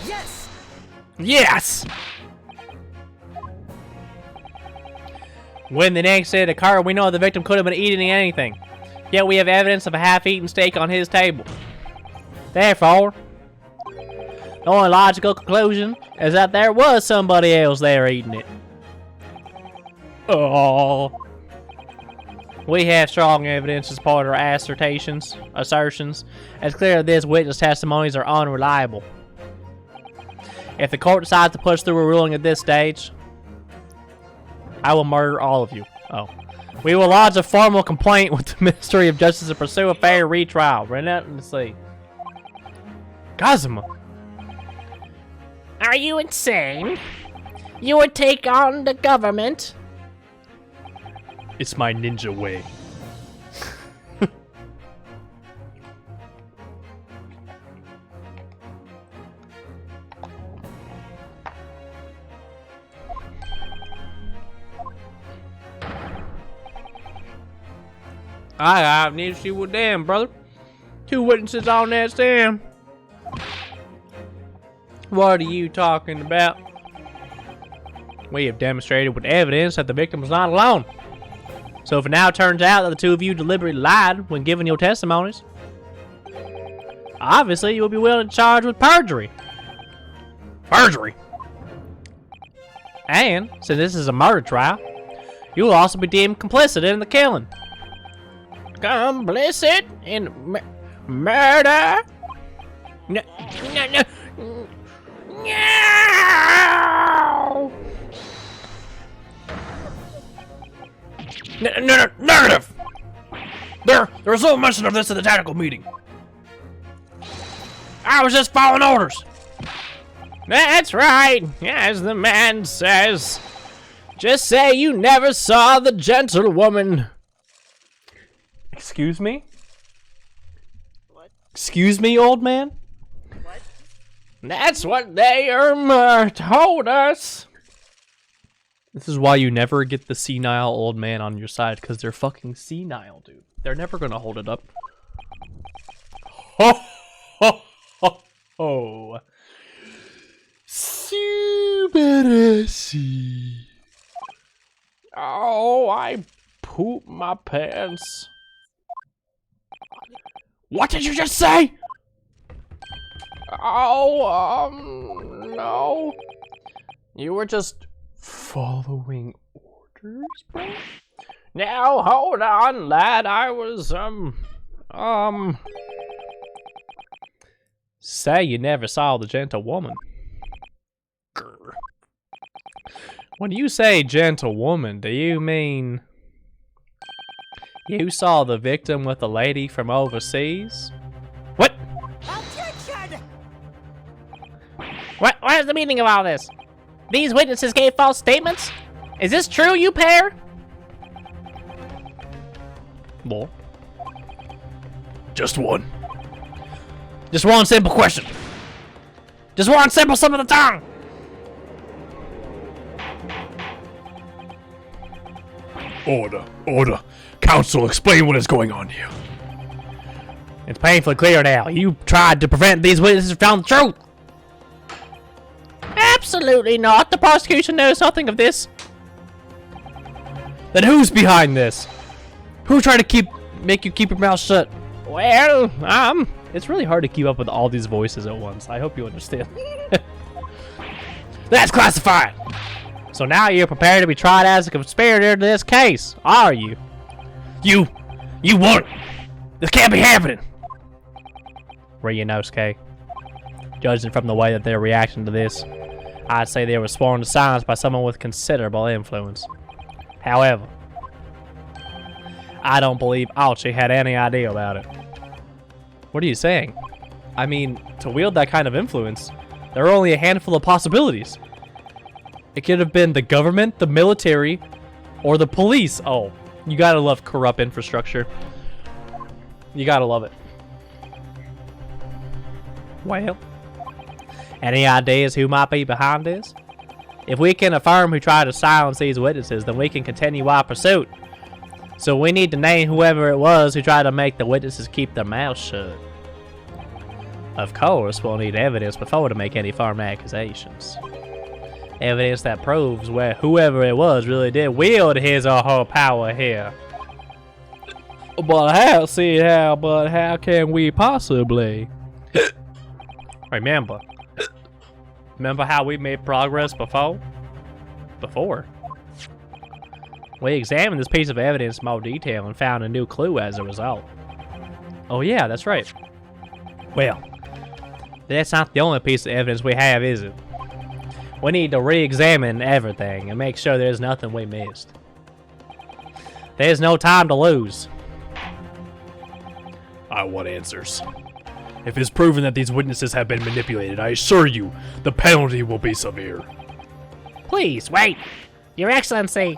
Yes! Yes! When the next day occurred, we know the victim could have been eating anything. Yet we have evidence of a half-eaten steak on his table. Therefore, the only logical conclusion is that there was somebody else there eating it. Oh. We have strong evidence to support our assertions. It's clear that these witness testimonies are unreliable. If the court decides to push through a ruling at this stage, I will murder all of you. Oh. We will lodge a formal complaint with the Ministry of Justice to pursue a fair retrial. Relentlessly. Kazuma. Are you insane? You would take on the government? It's my ninja way. I have an issue with them, brother. 2 witnesses on that stand. What are you talking about? We have demonstrated with evidence that the victim was not alone. So if it now turns out that the 2 of you deliberately lied when giving your testimonies, obviously you will be willing to charge with perjury. Perjury! And, since this is a murder trial, you will also be deemed complicit in the killing. Complicit in murder? No. No, negative! There was no mention of this in the tactical meeting. I was just following orders. That's right, as the man says. Just say you never saw the gentlewoman. Excuse me? What? Excuse me, old man? What? That's what they told us. This is why you never get the senile old man on your side, because they're fucking senile, dude. They're never gonna hold it up. Ho ho ho ho. Subarashi. Oh, I pooped my pants. What did you just say? Oh, no. You were just Following orders, bro? Now, hold on, lad. I was, Say you never saw the gentlewoman. Grr. When you say gentlewoman, do you mean you saw the victim with a lady from overseas? What? Objection! What is the meaning of all this? These witnesses gave false statements? Is this true, you pair? Lol. Just one. Just one simple question. Just one simple slip of the tongue. Order. Order. Council, explain what is going on here. It's painfully clear now. You tried to prevent these witnesses from telling the truth. Absolutely not. The prosecution knows nothing of this. Then who's behind this? Who tried to make you keep your mouth shut? Well, It's really hard to keep up with all these voices at once. I hope you understand. that's classified. So now you're prepared to be tried as a conspirator to this case, are you? You won't. This can't be happening. Ryunosuke. Judging from the way that they're reacting to this, I'd say they were sworn to silence by someone with considerable influence. However, I don't believe Alchi had any idea about it. What are you saying? I mean, to wield that kind of influence, there are only a handful of possibilities. It could have been the government, the military, or the police. Oh, you gotta love corrupt infrastructure. You gotta love it. Well, any ideas who might be behind this? If we can affirm who tried to silence these witnesses, then we can continue our pursuit. So we need to name whoever it was who tried to make the witnesses keep their mouths shut. Of course, we'll need evidence before to make any firm accusations. Evidence that proves where whoever it was really did wield his or her power here. But how can we possibly? Remember how we made progress before? We examined this piece of evidence in more detail and found a new clue as a result. Oh yeah, that's right. Well, that's not the only piece of evidence we have, is it? We need to re-examine everything and make sure there's nothing we missed. There's no time to lose. I want answers. If it's proven that these witnesses have been manipulated, I assure you, the penalty will be severe. Please, wait! Your Excellency,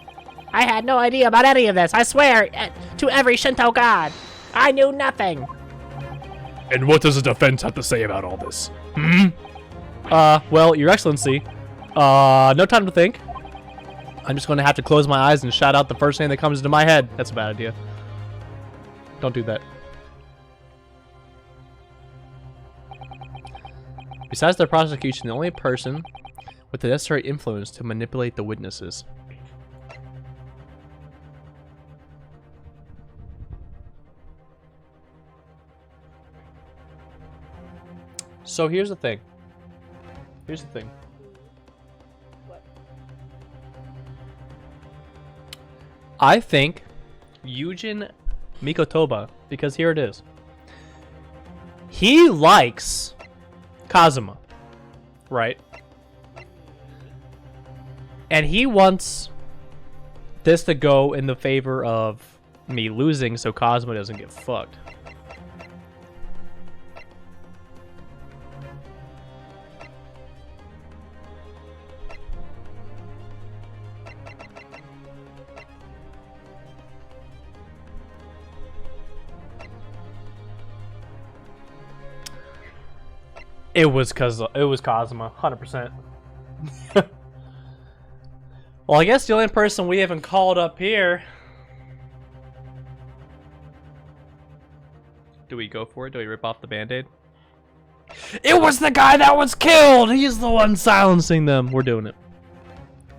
I had no idea about any of this. I swear to every Shinto god. I knew nothing. And what does the defense have to say about all this? Well, Your Excellency, no time to think. I'm just gonna have to close my eyes and shout out the first name that comes into my head. That's a bad idea. Don't do that. Besides the prosecution, the only person with the necessary influence to manipulate the witnesses. So here's the thing. What? I think Yujin Mikotoba, because here it is. He likes Kazuma, right? And he wants this to go in the favor of me losing so Kazuma doesn't get fucked. It was Kazuma, 100%. Well, I guess the only person we haven't called up here. Do we go for it? Do we rip off the band-aid? It was the guy that was killed! He's the one silencing them. We're doing it.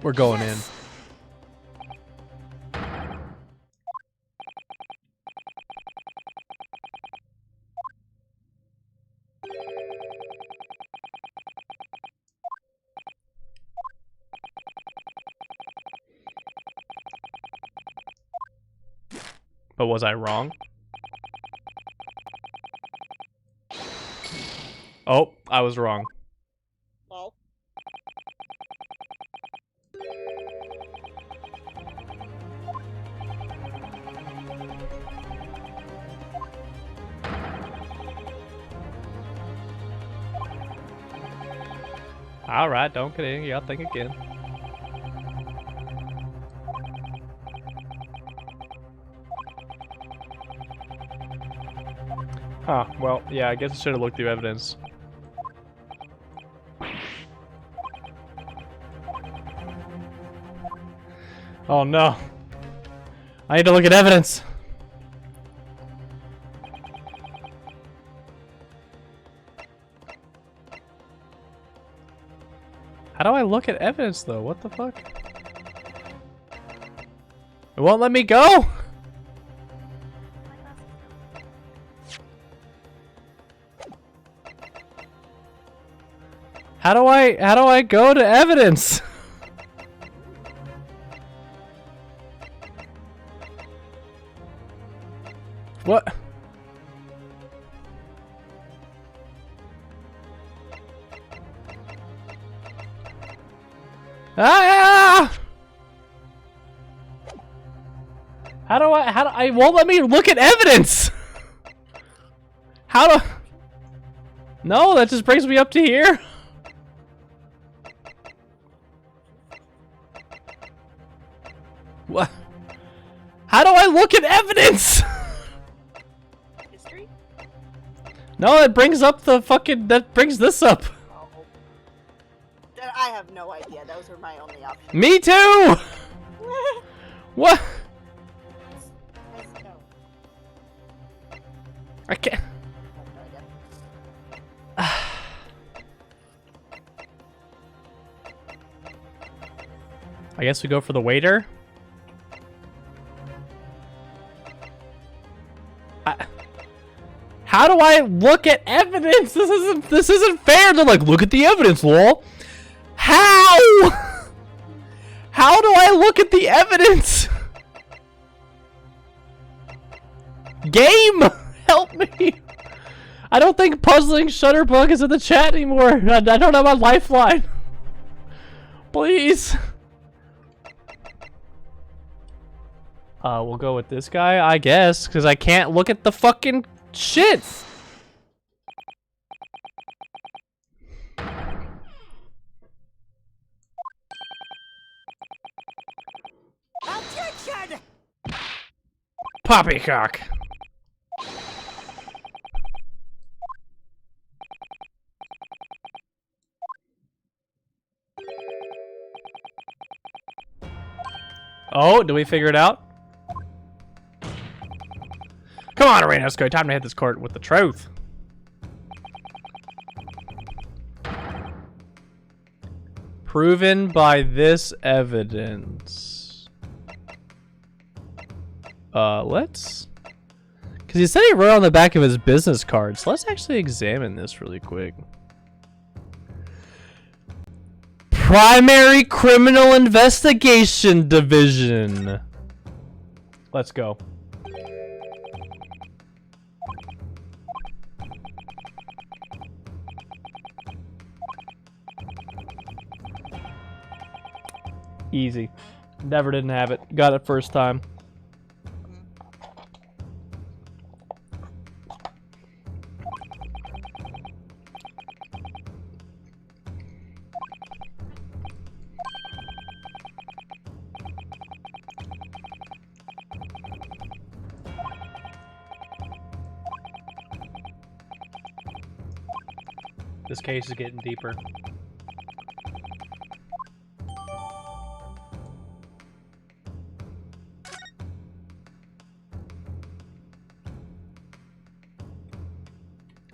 We're going in. But was I wrong? Oh, I was wrong. Well, Alright, don't get in. Y'all think again. Huh, well, yeah, I guess I should have looked through evidence. Oh no. I need to look at evidence. How do I look at evidence though? What the fuck? It won't let me go? How do I go to evidence? What? Ah! How do I won't let me look at evidence? How do? No, that just brings me up to here. What? How do I look at evidence? History? No, it brings up the fucking, that brings this up. Oh. I have no idea. Those were my only options. Me too! What? Let's go. I can't. I have no idea. I guess we go for the waiter. How do I look at evidence? This isn't fair. They're like, look at the evidence, lol. How? How do I look at the evidence? Game, help me. I don't think puzzling Shutterbug is in the chat anymore. I don't have my lifeline. Please. We'll go with this guy, I guess, because I can't look at the fucking shit. Objection! Poppycock. Oh, did we figure it out? Come on, Arena, let's go. Time to hit this court with the truth. Proven by this evidence. Let's... Because he said he wrote on the back of his business card, so let's actually examine this really quick. Primary Criminal Investigation Division. Let's go. Easy. Never didn't have it. Got it first time. This case is getting deeper.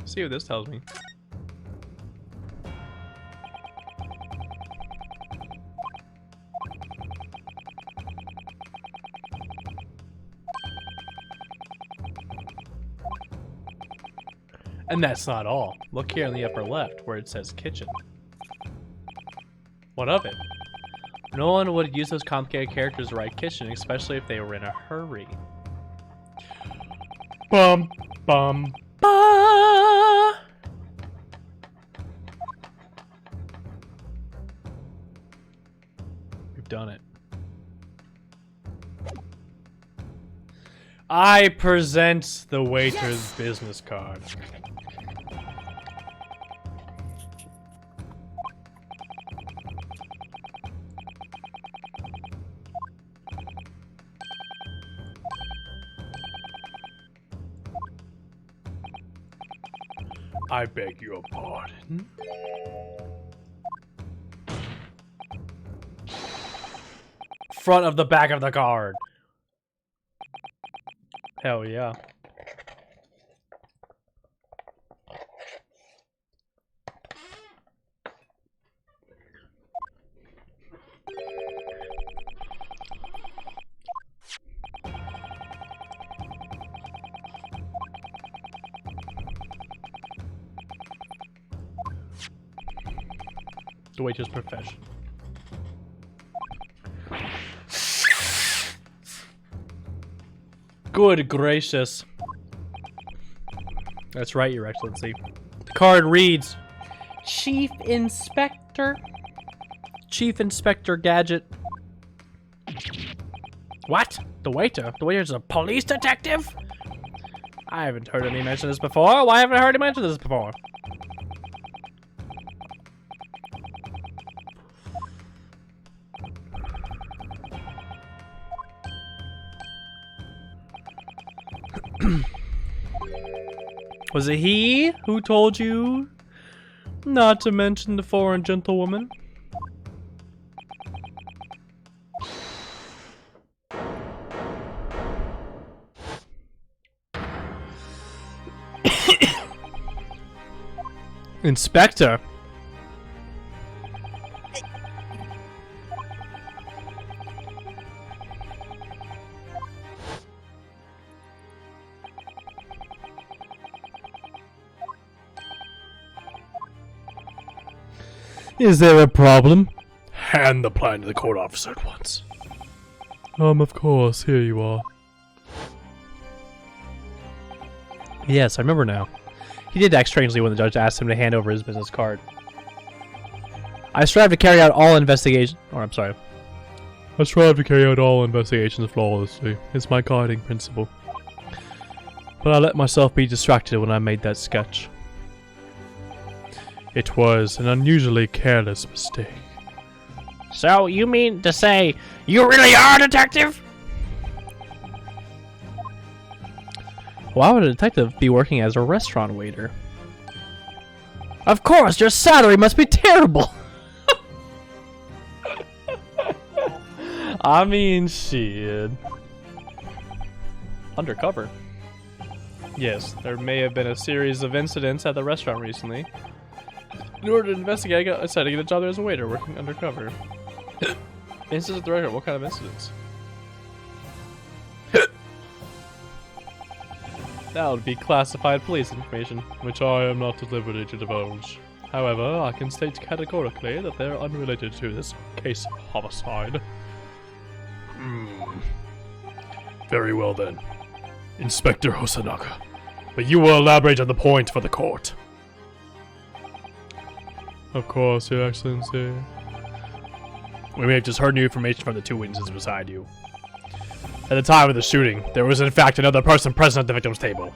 See what this tells me. And that's not all. Look here in the upper left where it says kitchen. What of it? No one would use those complicated characters to write kitchen, especially if they were in a hurry. Bum, bum, ba. We've done it. I present the waiter's business card. I beg your pardon. Front of the back of the card. Hell yeah. The waiter's profession. Good gracious. That's right, Your Excellency. The card reads, Chief Inspector. Chief Inspector Gadget. What? The waiter? The waiter's a police detective? I haven't heard any mention this before. Why haven't I heard him mention this before? Was it he who told you not to mention the foreign gentlewoman? Inspector? Is there a problem? Hand the plan to the court officer at once. Of course, here you are. Yes, I remember now. He did act strangely when the judge asked him to hand over his business card. I strive to carry out all investigations, I strive to carry out all investigations flawlessly. It's my guiding principle. But I let myself be distracted when I made that sketch. It was an unusually careless mistake. So, you mean to say you really are a detective? Why would a detective be working as a restaurant waiter? Of course, your salary must be terrible. I mean, shit. Undercover. Yes, there may have been a series of incidents at the restaurant recently. In order to investigate, I decided to get a job there as a waiter, working undercover. Incidents at the restaurant? What kind of incidents? That would be classified police information, which I am not at liberty to divulge. However, I can state categorically that they are unrelated to this case of homicide. Very well then. Inspector Hosonaga. But you will elaborate on the point for the court. Of course, Your Excellency. We may have just heard new information from the two witnesses beside you. At the time of the shooting, there was in fact another person present at the victim's table.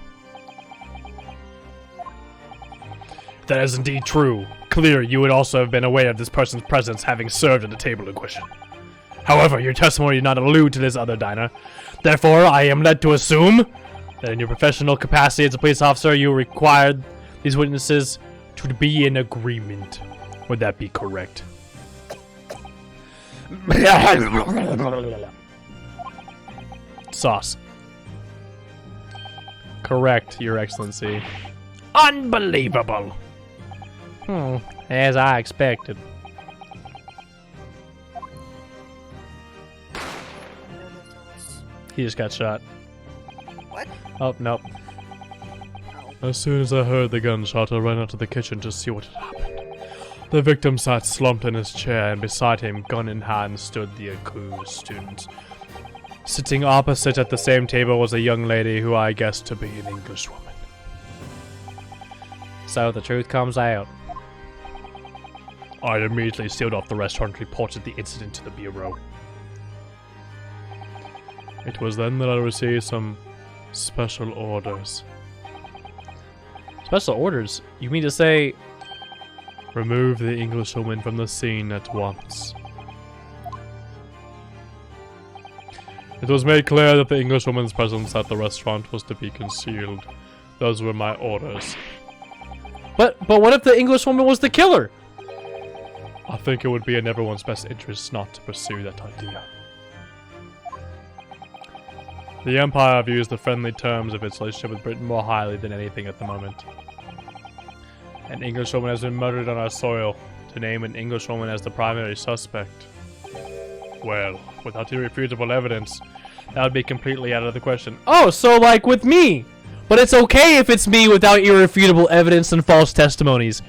If that is indeed true, clear you would also have been aware of this person's presence having served at the table in question. However, your testimony did not allude to this other diner. Therefore, I am led to assume that in your professional capacity as a police officer, you required these witnesses to be in agreement. Would that be correct? Sauce. Correct, Your Excellency. Unbelievable! As I expected. He just got shot. What? Oh, nope. As soon as I heard the gunshot, I ran out to the kitchen to see what had happened. The victim sat slumped in his chair, and beside him, gun in hand, stood the accused student. Sitting opposite at the same table was a young lady who I guessed to be an Englishwoman. So the truth comes out. I immediately sealed off the restaurant and reported the incident to the Bureau. It was then that I received some special orders. Special orders? You mean to say... Remove the Englishwoman from the scene at once. It was made clear that the Englishwoman's presence at the restaurant was to be concealed. Those were my orders. But what if the Englishwoman was the killer? I think it would be in everyone's best interest not to pursue that idea. The Empire views the friendly terms of its relationship with Britain more highly than anything at the moment. An Englishwoman has been murdered on our soil. To name an Englishwoman as the primary suspect, well, without irrefutable evidence, that would be completely out of the question. Oh, so like with me. But it's okay if it's me without irrefutable evidence and false testimonies.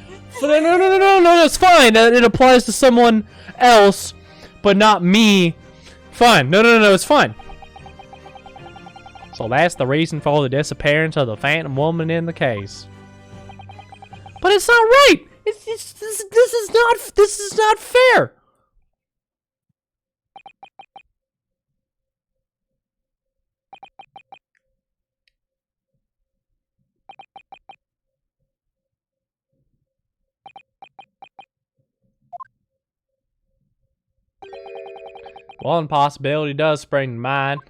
No, it's fine. It applies to someone else, but not me. Fine. No, it's fine. So that's the reason for the disappearance of the phantom woman in the case. But it's not right. This is not fair. One possibility does spring to mind.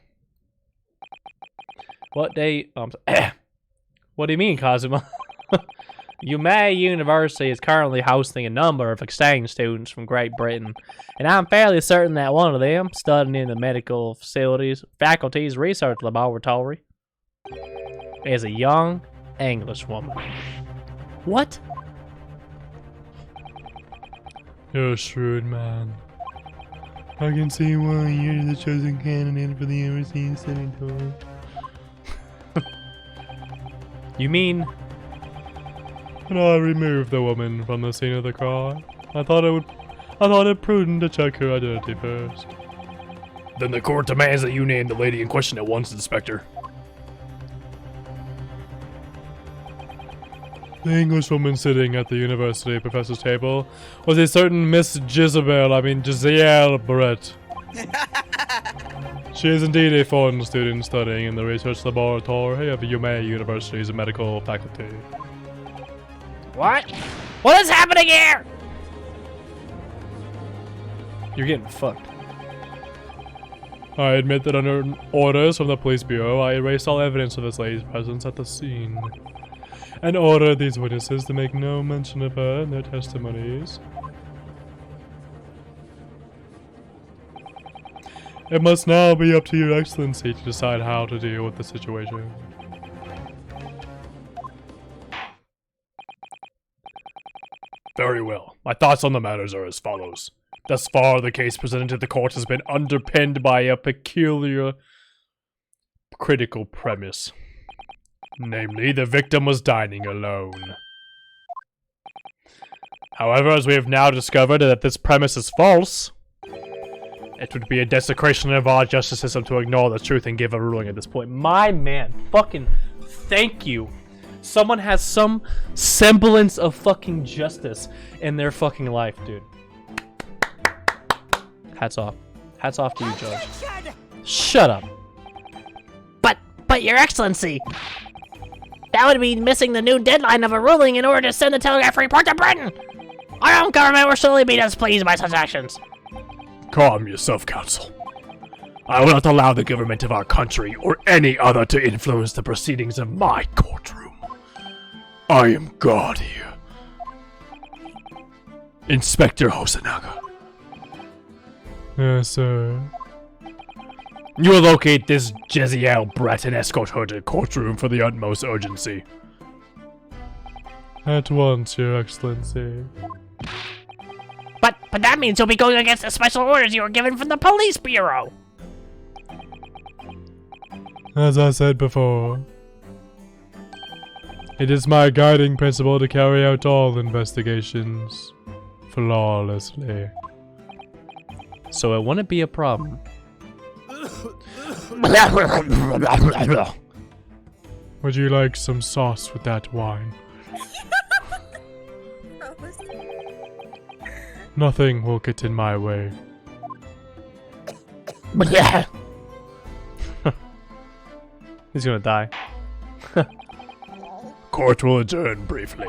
What do you mean, Kazuma? Ohmmin University is currently hosting a number of exchange students from Great Britain, and I'm fairly certain that one of them, studying in the medical faculty's research laboratory, is a young Englishwoman. What? You're a shrewd man. I can see why you're the chosen candidate for the overseas senator. You mean? And I removed the woman from the scene of the crime. I thought it prudent to check her identity first. Then the court demands that you name the lady in question at once, Inspector. The Englishwoman sitting at the university professor's table was a certain Miss Giselle Brett. She is indeed a foreign student studying in the research laboratory of Ohmmin University's medical faculty. What? What is happening here? You're getting fucked. I admit that under orders from the police bureau, I erased all evidence of this lady's presence at the scene, and ordered these witnesses to make no mention of her in their testimonies. It must now be up to your excellency to decide how to deal with the situation. Very well. My thoughts on the matters are as follows. Thus far, the case presented to the court has been underpinned by a peculiar, critical premise. Namely, the victim was dining alone. However, as we have now discovered that this premise is false, it would be a desecration of our justice system to ignore the truth and give a ruling at this point. My man, fucking thank you. Someone has some semblance of fucking justice in their fucking life, dude. Hats off. Hats off to you, Judge. Shut up. But your excellency, that would be missing the new deadline of a ruling in order to send the telegraph report to Britain. Our own government will surely be displeased by such actions. Calm yourself, Counsel. I will not allow the government of our country or any other to influence the proceedings of my courtroom. I am God here. Inspector Hosonaga. Yes, sir. You will locate this Giselle Brett and escort her to the courtroom for the utmost urgency. At once, your excellency. But that means you'll be going against the special orders you were given from the police bureau. As I said before, it is my guiding principle to carry out all investigations flawlessly. So it wouldn't be a problem. Would you like some sauce with that wine? Nothing will get in my way. He's gonna die. Court will adjourn briefly.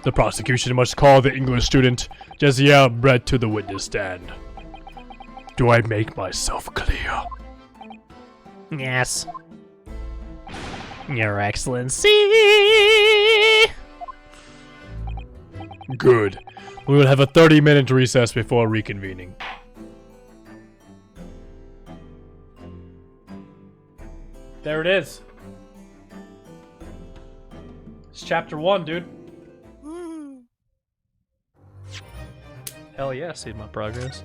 The prosecution must call the English student Giselle Brett to the witness stand. Do I make myself clear? Yes. Your excellency. Good. We will have a 30-minute recess before reconvening. There it is. It's chapter 1, dude. Hell yeah, see my progress.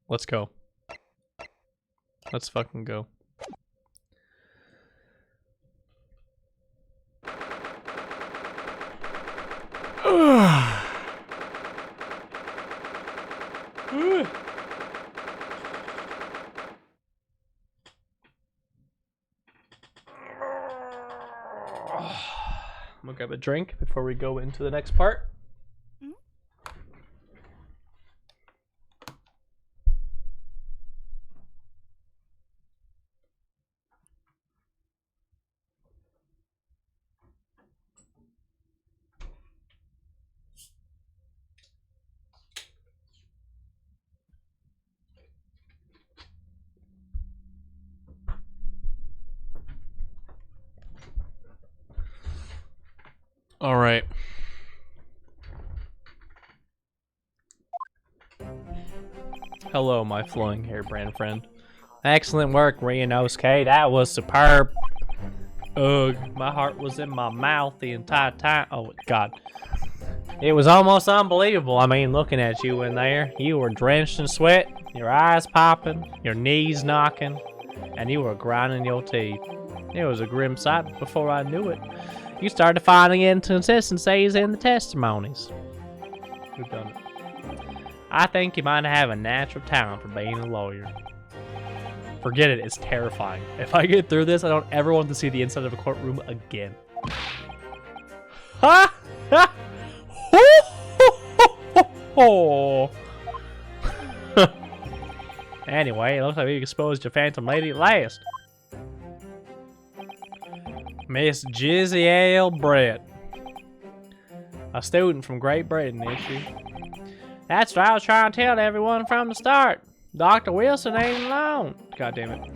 Let's go. Let's fucking go. I'm gonna grab a drink before we go into the next part. All right. Hello, my flowing hairbrand friend. Excellent work, Ryunosuke. That was superb. Ugh, my heart was in my mouth the entire time. Oh, God. It was almost unbelievable. I mean, looking at you in there, you were drenched in sweat, your eyes popping, your knees knocking, and you were grinding your teeth. It was a grim sight, but before I knew it, you started finding inconsistencies in the testimonies. Who done it? I think you might have a natural talent for being a lawyer. Forget it, it's terrifying. If I get through this, I don't ever want to see the inside of a courtroom again. Ha! Ha! Anyway, it looks like we exposed your phantom lady at last. Miss Jiziel Brett. A student from Great Britain, is she? That's what I was trying to tell everyone from the start. Dr. Wilson ain't alone. God damn it.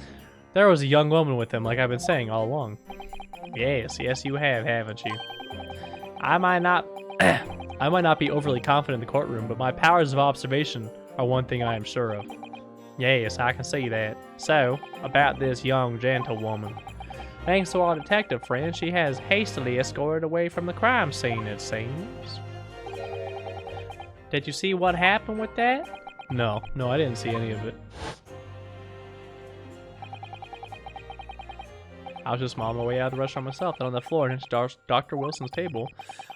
There was a young woman with him, like I've been saying all along. Yes, you have, haven't you? I might not be overly confident in the courtroom, but my powers of observation are one thing I am sure of. Yes, I can see that. So, about this young gentlewoman. Thanks to our detective friend, she has hastily escorted away from the crime scene, it seems. Did you see what happened with that? No, I didn't see any of it. I was just on my way out of the restaurant myself, and on the floor next to Dr. Wilson's table,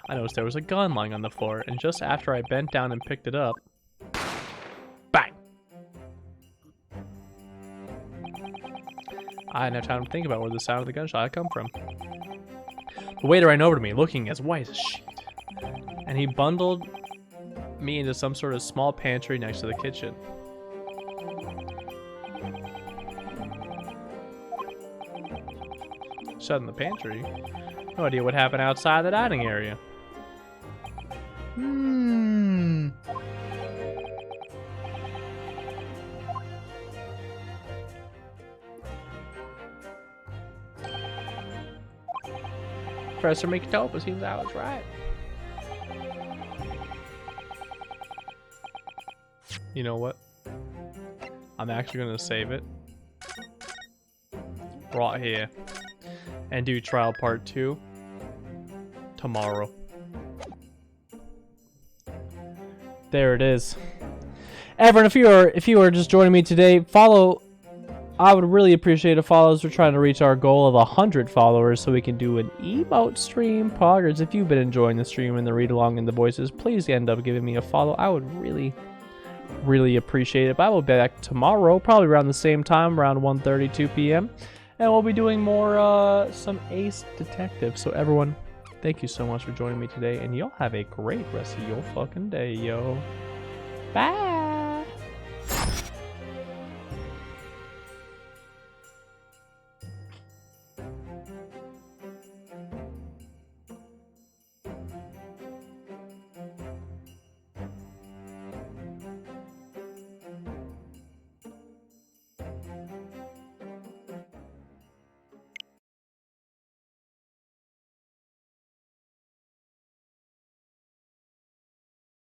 I noticed there was a gun lying on the floor, and just after I bent down and picked it up, bang! I had no time to think about where the sound of the gunshot had come from. The waiter ran over to me, looking as white as a sheet, and he bundled me into some sort of small pantry next to the kitchen. Shut in the pantry? No idea what happened outside the dining area. Professor Mikitopa seems I was right. You know what? I'm actually going to save it right here and do trial part 2 tomorrow. There it is. Everyone, if you are just joining me today, follow. I would really appreciate a follow as we're trying to reach our goal of 100 followers so we can do an emote stream progress. If you've been enjoying the stream and the read along and the voices, please end up giving me a follow. I would really appreciate it. But I will be back tomorrow, probably around the same time, around 1:32 p.m. And we'll be doing more some Ace Detective. So everyone, thank you so much for joining me today, and y'all have a great rest of your fucking day, yo. Bye.